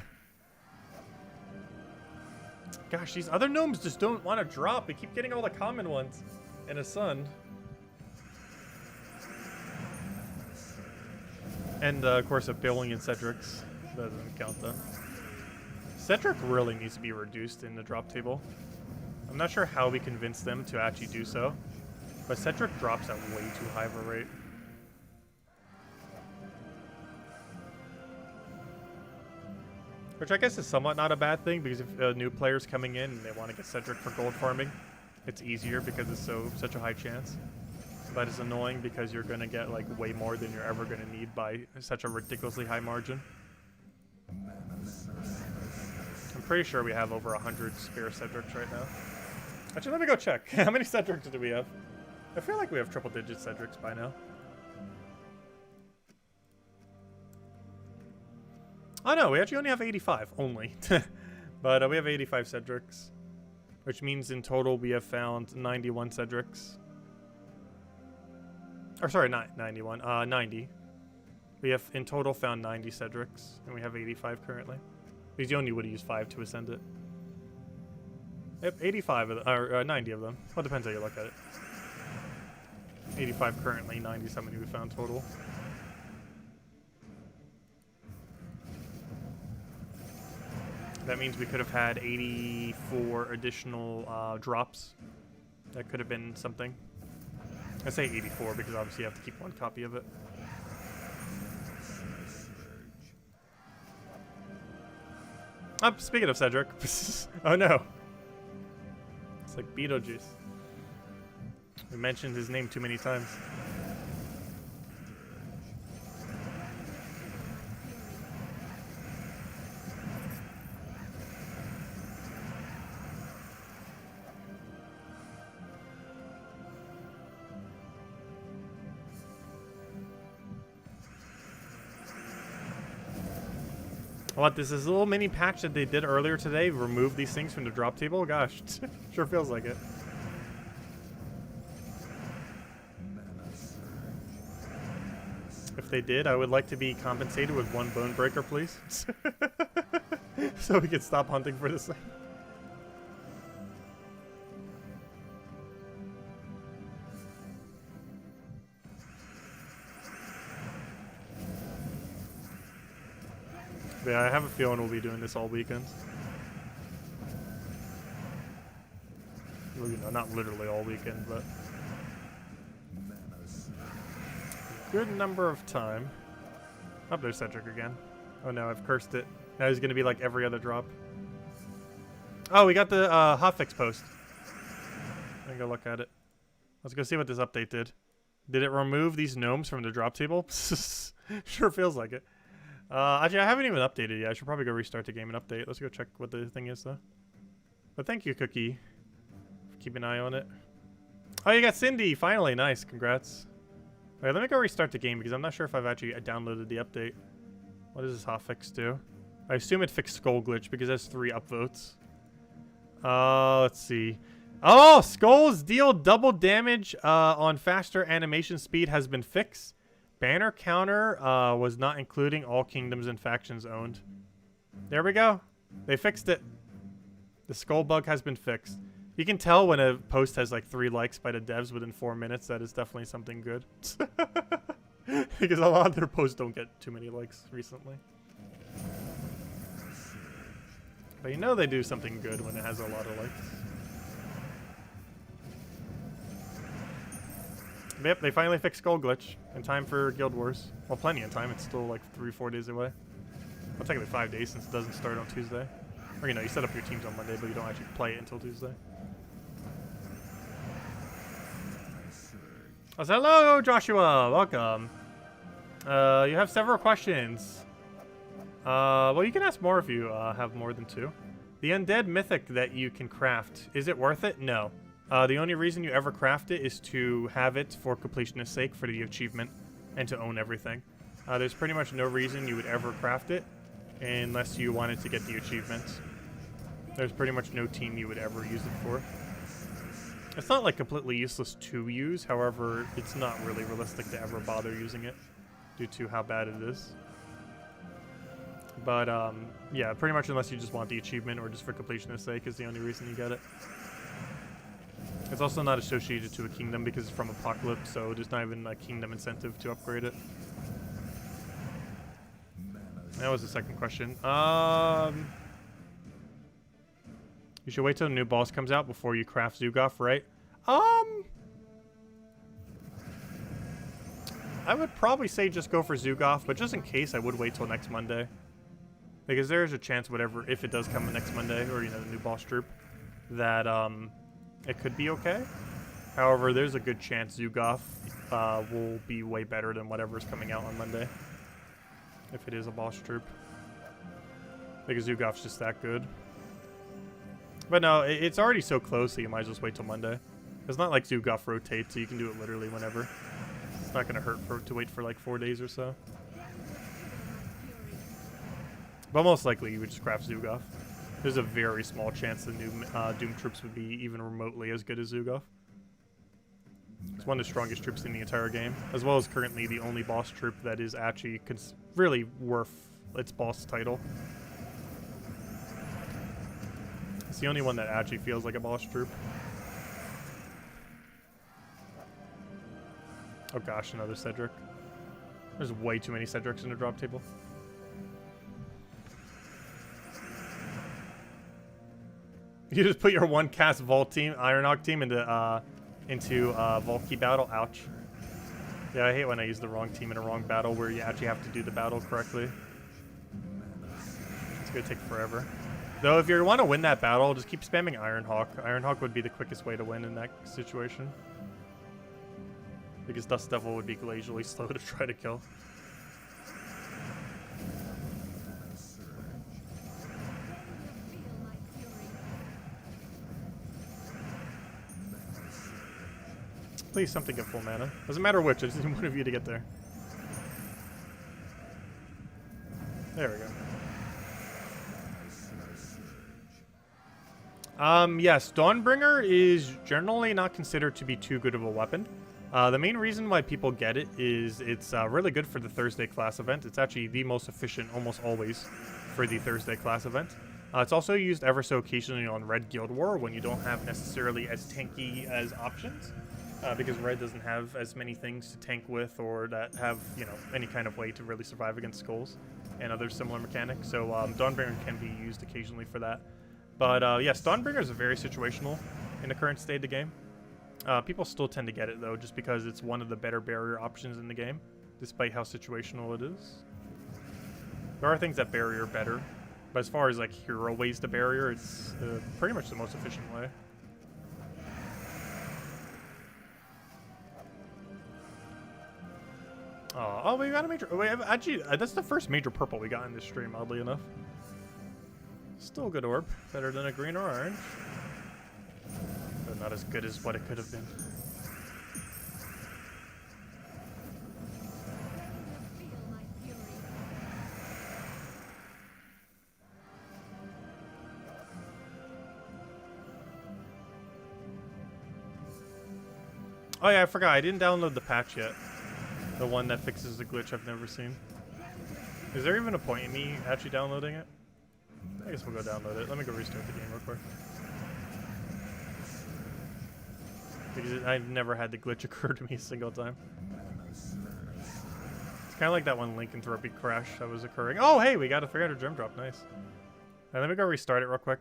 Gosh, these other gnomes just don't want to drop. We keep getting all the common ones and a sun. And, of course, a billion Cedrics. That doesn't count, though. Cedric really needs to be reduced in the drop table. I'm not sure how we convince them to actually do so, but Cedric drops at way too high of a rate. Which I guess is somewhat not a bad thing, because if new players coming in and they want to get Cedric for gold farming, it's easier because it's such a high chance. But it's annoying because you're going to get like way more than you're ever going to need by such a ridiculously high margin. I'm pretty sure we have over 100 spare Cedrics right now. Actually, let me go check. How many Cedrics do we have? I feel like we have triple digit Cedrics by now. Oh no, we actually only have 85, only. But we have 85 Cedrics. Which means in total we have found 91 Cedrics. Or sorry, not 91, 90. We have in total found 90 Cedrics, and we have 85 currently. Because you only would use 5 to ascend it. Yep, 85 of them, or 90 of them. Well, it depends how you look at it. 85 currently, 90 somebody we found total. That means we could have had 84 additional drops. That could have been something. I say 84 because obviously you have to keep one copy of it. Oh, speaking of Cedric. Oh no. It's like Beetlejuice. We mentioned his name too many times. What, this is a little mini patch that they did earlier today? Remove these things from the drop table? Gosh, sure feels like it. If they did, I would like to be compensated with 1 bone breaker, please. So we can stop hunting for this thing. Yeah, I have a feeling we'll be doing this all weekend. Well, you know, not literally all weekend, but a good number of time. Oh, there's Cedric again. Oh no, I've cursed it. Now he's gonna be like every other drop. Oh, we got the hotfix post. Let me go look at it. Let's go see what this update did. Did it remove these gnomes from the drop table? Sure feels like it. Actually, I haven't even updated yet. I should probably go restart the game and update. Let's go check what the thing is, though. But thank you, Cookie. Keep an eye on it. Oh, you got Cindy! Finally! Nice. Congrats. Wait, let me go restart the game because I'm not sure if I've actually downloaded the update. What does this hotfix do? I assume it fixed Skull Glitch because it has 3 upvotes. Let's see. Oh! Skulls deal double damage on faster animation speed has been fixed. Banner counter was not including all kingdoms and factions owned. There we go. They fixed it. The skull bug has been fixed. You can tell when a post has like 3 likes by the devs within 4 minutes. That is definitely something good. Because a lot of their posts don't get too many likes recently. But you know they do something good when it has a lot of likes. Yep, they finally fixed Skull Glitch in time for Guild Wars. Well, plenty of time. It's still like 3-4 days away. Well, technically 5 days since it doesn't start on Tuesday. Or, you know, you set up your teams on Monday, but you don't actually play it until Tuesday. Oh, so hello, Joshua. Welcome. You have several questions. Well, you can ask more if you have more than 2. The undead mythic that you can craft, is it worth it? No. The only reason you ever craft it is to have it for completionist sake for the achievement and to own everything. There's pretty much no reason you would ever craft it unless you wanted to get the achievement. There's pretty much no team you would ever use it for. It's not like completely useless to use, however, it's not really realistic to ever bother using it due to how bad it is. But yeah, pretty much unless you just want the achievement or just for completionist sake is the only reason you get it. It's also not associated to a kingdom because it's from Apocalypse, so there's not even a kingdom incentive to upgrade it. That was the second question. You should wait till the new boss comes out before you craft Zugoff, right? I would probably say just go for Zugoff, but just in case, I would wait till next Monday. Because there is a chance, if it does come next Monday, or, you know, the new boss troop, that, it could be okay. However, there's a good chance Zugoff, will be way better than whatever's coming out on Monday. If it is a boss troop. Because Zugoff's just that good. But no, it's already so close that you might as well just wait till Monday. It's not like Zugoff rotates, so you can do it literally whenever. It's not going to hurt to wait for like 4 days or so. But most likely you would just craft Zugoff. There's a very small chance the new Doom troops would be even remotely as good as Zugoff. It's one of the strongest troops in the entire game, as well as currently the only boss troop that is actually really worth its boss title. It's the only one that actually feels like a boss troop. Oh gosh, another Cedric. There's way too many Cedrics in the drop table. You just put your one cast Vault team, Ironhawk team into Vault Key battle. Ouch. Yeah, I hate when I use the wrong team in a wrong battle where you actually have to do the battle correctly. It's gonna take forever. Though if you want to win that battle, just keep spamming Ironhawk. Ironhawk would be the quickest way to win in that situation. Because Dust Devil would be glacially slow to try to kill. Please, something get full mana. Doesn't matter which, I just need one of you to get there. There we go. Yes, Dawnbringer is generally not considered to be too good of a weapon. The main reason why people get it is it's really good for the Thursday class event. It's actually the most efficient almost always for the Thursday class event. It's also used ever so occasionally on Red Guild War when you don't have necessarily as tanky as options. Because Red doesn't have as many things to tank with or that have, you know, any kind of way to really survive against skulls and other similar mechanics. So Dawnbringer can be used occasionally for that. But yes, Dawnbringer is very situational in the current state of the game. People still tend to get it though, just because it's one of the better barrier options in the game, despite how situational it is. There are things that barrier better, but as far as like hero ways to barrier, it's pretty much the most efficient way. Oh, we got a major. Wait, actually, that's the first major purple we got in this stream, oddly enough. Still a good orb. Better than a green or orange. But not as good as what it could have been. Oh yeah, I forgot. I didn't download the patch yet. The one that fixes the glitch I've never seen. Is there even a point in me actually downloading it? I guess we'll go download it. Let me go restart the game real quick. Because I've never had the glitch occur to me a single time. It's kind of like that one lycanthropy crash that was occurring. Oh, hey, we got a 300 gem drop. Nice. Alright, let me go restart it real quick.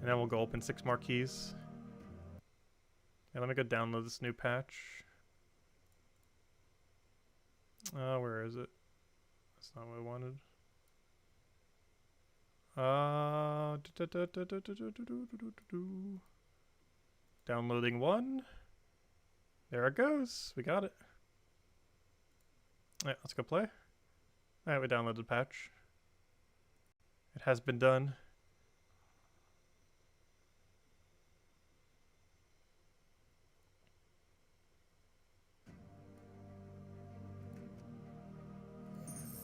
And then we'll go open 6 more keys. And let me go download this new patch. Where is it? That's not what I wanted. Downloading 1. There it goes. We got it. Alright, let's go play. Alright, we downloaded the patch. It has been done.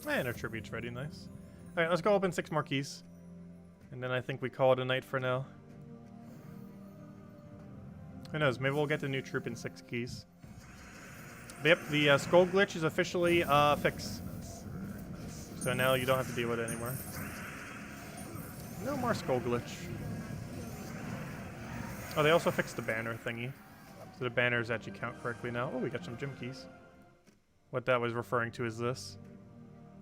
And our tribute's ready, nice. Alright, let's go open 6 more keys. And then I think we call it a night for now. Who knows, maybe we'll get the new troop in 6 keys. But yep, the skull glitch is officially fixed. So now you don't have to deal with it anymore. No more skull glitch. Oh, they also fixed the banner thingy. So the banners actually count correctly now. Oh, we got some gym keys. What that was referring to is this.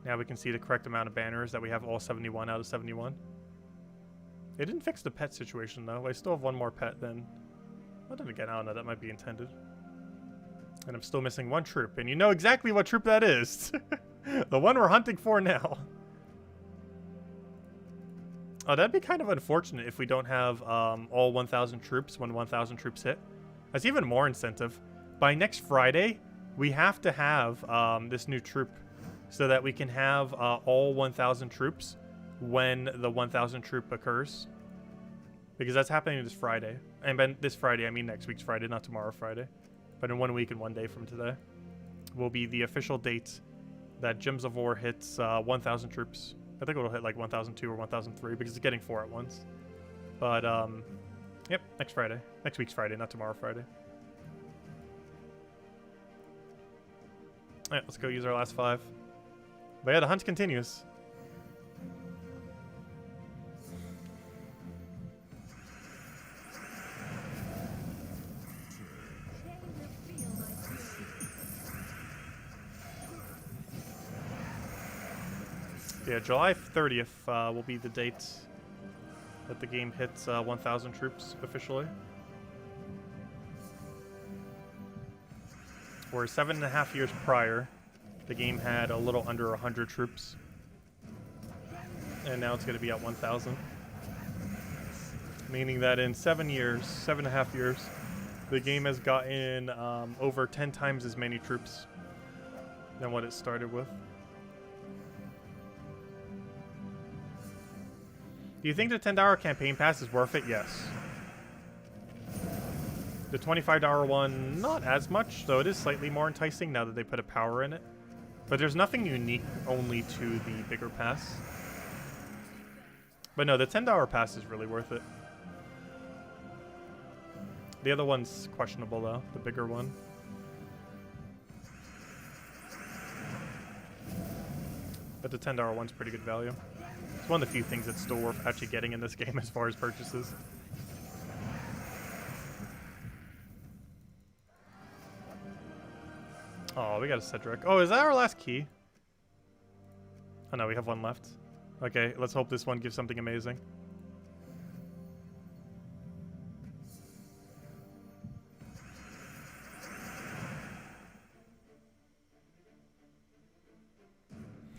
Now we can see the correct amount of banners that we have, all 71 out of 71. They didn't fix the pet situation though. I still have one more pet then. Well, then again, I don't know, that might be intended. And I'm still missing one troop, and you know exactly what troop that is. The one we're hunting for now. Oh, that'd be kind of unfortunate if we don't have all 1,000 troops when 1,000 troops hit. That's even more incentive. By next Friday, we have to have this new troop so that we can have all 1,000 troops when the 1,000 troop occurs. Because that's happening this Friday. And by this Friday, I mean next week's Friday, not tomorrow Friday. But in 1 week and 1 day from today will be the official date that Gems of War hits 1,000 troops. I think it'll hit like 1,002 or 1,003 because it's getting 4 at once. But, yep, next Friday. Next week's Friday, not tomorrow Friday. Alright, let's go use our last 5. But yeah, the hunt continues. Yeah, July 30th will be the date that the game hits 1,000 troops officially. Where 7.5 years prior, the game had a little under 100 troops. And now it's going to be at 1,000. Meaning that in 7 years, 7.5 years, the game has gotten over 10 times as many troops than what it started with. Do you think the $10 campaign pass is worth it? Yes. The $25 one, not as much, though it is slightly more enticing now that they put a power in it. But there's nothing unique only to the bigger pass. But no, the $10 pass is really worth it. The other one's questionable, though, the bigger one. But the $10 one's pretty good value. It's one of the few things that's still worth actually getting in this game as far as purchases. Oh, we got a Cedric. Oh, is that our last key? Oh no, we have one left. Okay, let's hope this one gives something amazing.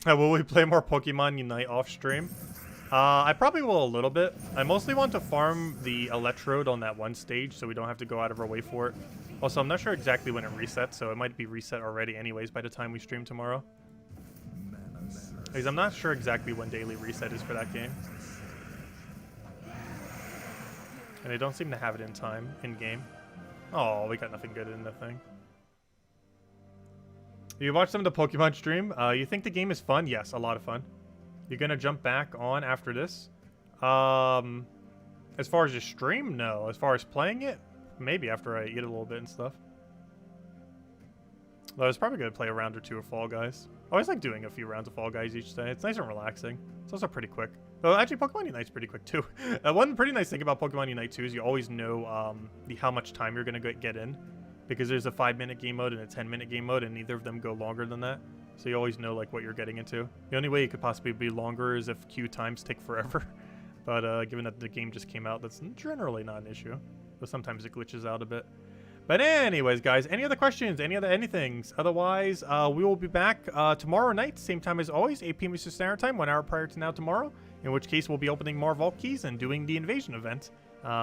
Will we play more Pokemon Unite off stream? I probably will a little bit. I mostly want to farm the Electrode on that one stage so we don't have to go out of our way for it. Also, I'm not sure exactly when it resets, so it might be reset already anyways by the time we stream tomorrow. Because I'm not sure exactly when daily reset is for that game. And they don't seem to have it in time, in-game. Oh, we got nothing good in the thing. You watched some of the Pokemon stream. You think the game is fun? Yes, a lot of fun. You're gonna jump back on after this? As far as your stream, no. As far as playing it, maybe after I eat a little bit and stuff. Though I was probably gonna play a round or two of Fall Guys. I always like doing a few rounds of Fall Guys each day. It's nice and relaxing. It's also pretty quick. Though actually, Pokemon Unite's pretty quick too. One pretty nice thing about Pokemon Unite 2 is you always know how much time you're gonna get in. Because there's a 5-minute game mode and a 10-minute game mode, and neither of them go longer than that. So you always know like what you're getting into. The only way it could possibly be longer is if queue times take forever. But given that the game just came out, that's generally not an issue. But sometimes it glitches out a bit. But anyways, guys, any other questions? Any other anythings? Otherwise, we will be back tomorrow night, same time as always, 8 p.m. Eastern Standard Time, 1 hour prior to now tomorrow. In which case, we'll be opening more Vault Keys and doing the Invasion event.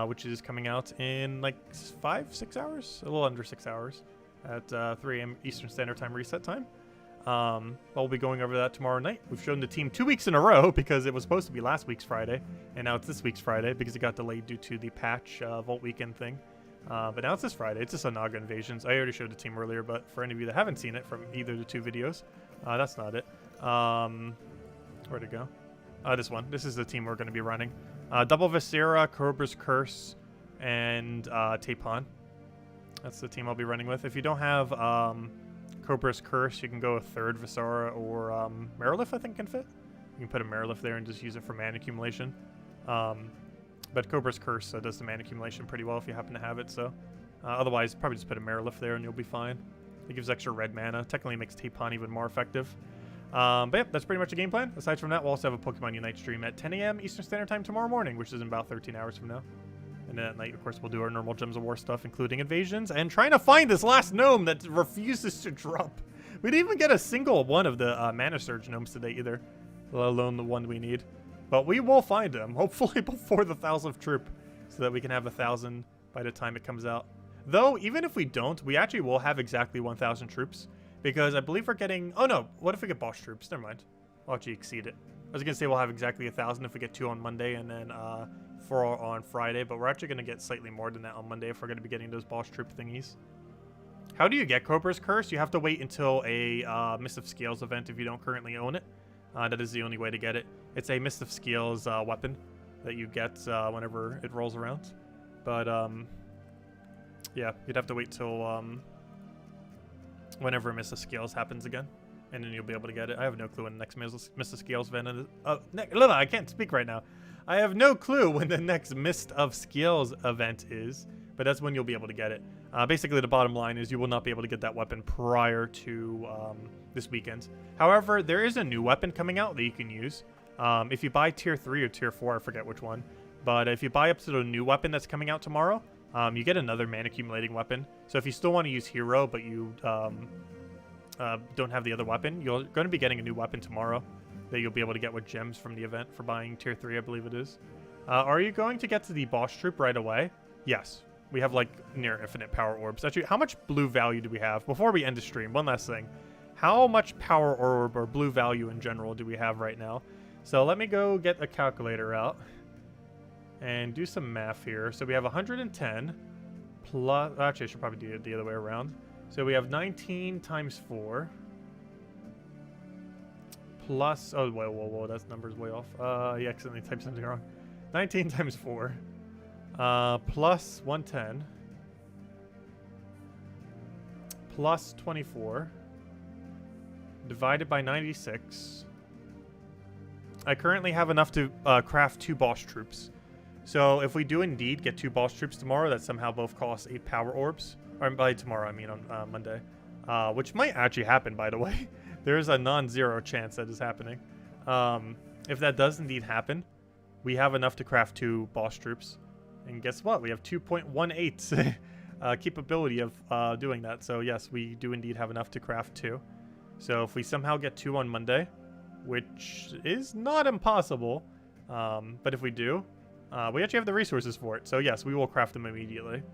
Which is coming out in like 5-6 hours, a little under 6 hours, at 3 a.m. Eastern Standard Time reset time. I'll be going over that tomorrow night. We've shown the team 2 weeks in a row because it was supposed to be last week's Friday, and now it's this week's Friday because it got delayed due to the patch Vault Weekend thing. But now it's this Friday. It's just Onaga Invasions. I already showed the team earlier, but for any of you that haven't seen it from either of the 2 videos, that's not it. Where'd it go? This one. This is the team we're going to be running. Double Viscera, Cobra's Curse, and Tapon. That's the team I'll be running with. If you don't have Cobra's Curse, you can go a 3rd Viscera or Marilith, I think can fit. You can put a Marilith there and just use it for mana accumulation. But Cobra's Curse does the mana accumulation pretty well if you happen to have it, so. Otherwise, probably just put a Marilith there and you'll be fine. It gives extra red mana. Technically makes Tapon even more effective. But yep, that's pretty much the game plan. Aside from that, we'll also have a Pokemon Unite stream at 10 a.m. Eastern Standard Time tomorrow morning, which is in about 13 hours from now. And then at night, of course, we'll do our normal Gems of War stuff, including invasions, and trying to find this last gnome that refuses to drop. We didn't even get a single one of the Mana Surge gnomes today either, let alone the one we need. But we will find him, hopefully before the 1,000th troop, so that we can have 1,000 by the time it comes out. Though, even if we don't, we actually will have exactly 1,000 troops, because I believe we're getting... Oh no, what if we get boss troops? Never mind. I'll actually exceed it. I was going to say we'll have exactly 1,000 if we get 2 on Monday, and then 4 on Friday, but we're actually going to get slightly more than that on Monday if we're going to be getting those boss troop thingies. How do you get Cobra's Curse? You have to wait until a Mist of Scales event if you don't currently own it. That is the only way to get it. It's a Mist of Scales weapon that you get whenever it rolls around. But, yeah, you'd have to wait till whenever Mist of Scales happens again. And then you'll be able to get it. I have no clue when the next Mist of Scales event is. I can't speak right now. I have no clue when the next Mist of Scales event is. But that's when you'll be able to get it. Basically, the bottom line is you will not be able to get that weapon prior to this weekend. However, there is a new weapon coming out that you can use. If you buy Tier 3 or Tier 4, I forget which one. But if you buy up to the new weapon that's coming out tomorrow, you get another mana accumulating weapon. So if you still want to use Hero, but you don't have the other weapon, you're going to be getting a new weapon tomorrow that you'll be able to get with gems from the event for buying Tier 3, I believe it is. Are you going to get to the boss troop right away? Yes. We have, like, near infinite power orbs. Actually, how much blue value do we have? Before we end the stream, one last thing. How much power orb or blue value in general do we have right now? So let me go get a calculator out and do some math here. So we have 110 plus... Actually, I should probably do it the other way around. So we have 19 times 4 plus... Oh, whoa, that number's way off. You accidentally typed something wrong. 19 times 4. Plus 110 plus 24 divided by 96. I currently have enough to craft 2 boss troops. So if we do indeed get 2 boss troops tomorrow that somehow both cost 8 power orbs, or by tomorrow I mean on Monday, which might actually happen, by the way. There is a non-zero chance that is happening. If that does indeed happen, we have enough to craft 2 boss troops. And guess what? We have 2.18 capability of doing that. So yes, we do indeed have enough to craft 2. So if we somehow get 2 on Monday, which is not impossible, but if we do, we actually have the resources for it. So yes, we will craft them immediately.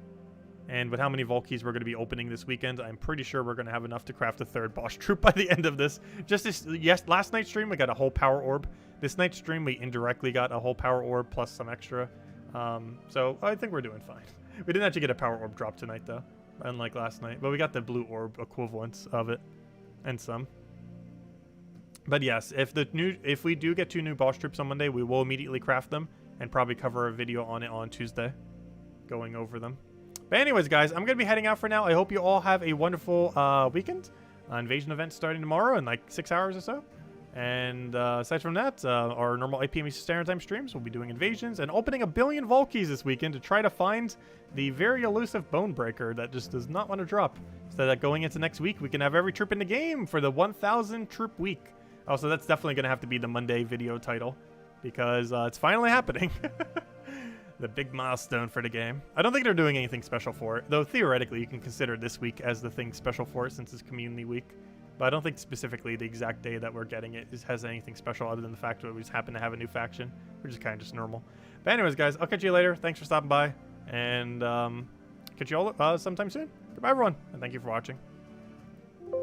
And with how many Volkeys we're going to be opening this weekend, I'm pretty sure we're going to have enough to craft a 3rd boss troop by the end of this. Last night's stream we got a whole power orb. This night's stream we indirectly got a whole power orb plus some extra. So I think we're doing fine. We didn't actually get a power orb drop tonight though, unlike last night, but we got the blue orb equivalents of it and some. But yes, if we do get 2 new boss troops on Monday, we will immediately craft them and probably cover a video on it on Tuesday going over them. But anyways, guys, I'm going to be heading out for now. I hope you all have a wonderful weekend. Invasion event starting tomorrow in like 6 hours or so. And aside from that, our normal 8 p.m. Eastern Standard Time streams, we'll be doing invasions and opening 1 billion Volkeys this weekend to try to find the very elusive Bone Breaker that just does not want to drop. So that going into next week, we can have every troop in the game for the 1,000 troop week. Also, that's definitely going to have to be the Monday video title because it's finally happening. The big milestone for the game. I don't think they're doing anything special for it, though theoretically you can consider this week as the thing special for it since it's community week. But I don't think specifically the exact day that we're getting it has anything special other than the fact that we just happen to have a new faction, which is kind of just normal. But anyways, guys, I'll catch you later. Thanks for stopping by, and catch you all sometime soon. Goodbye, everyone, and thank you for watching.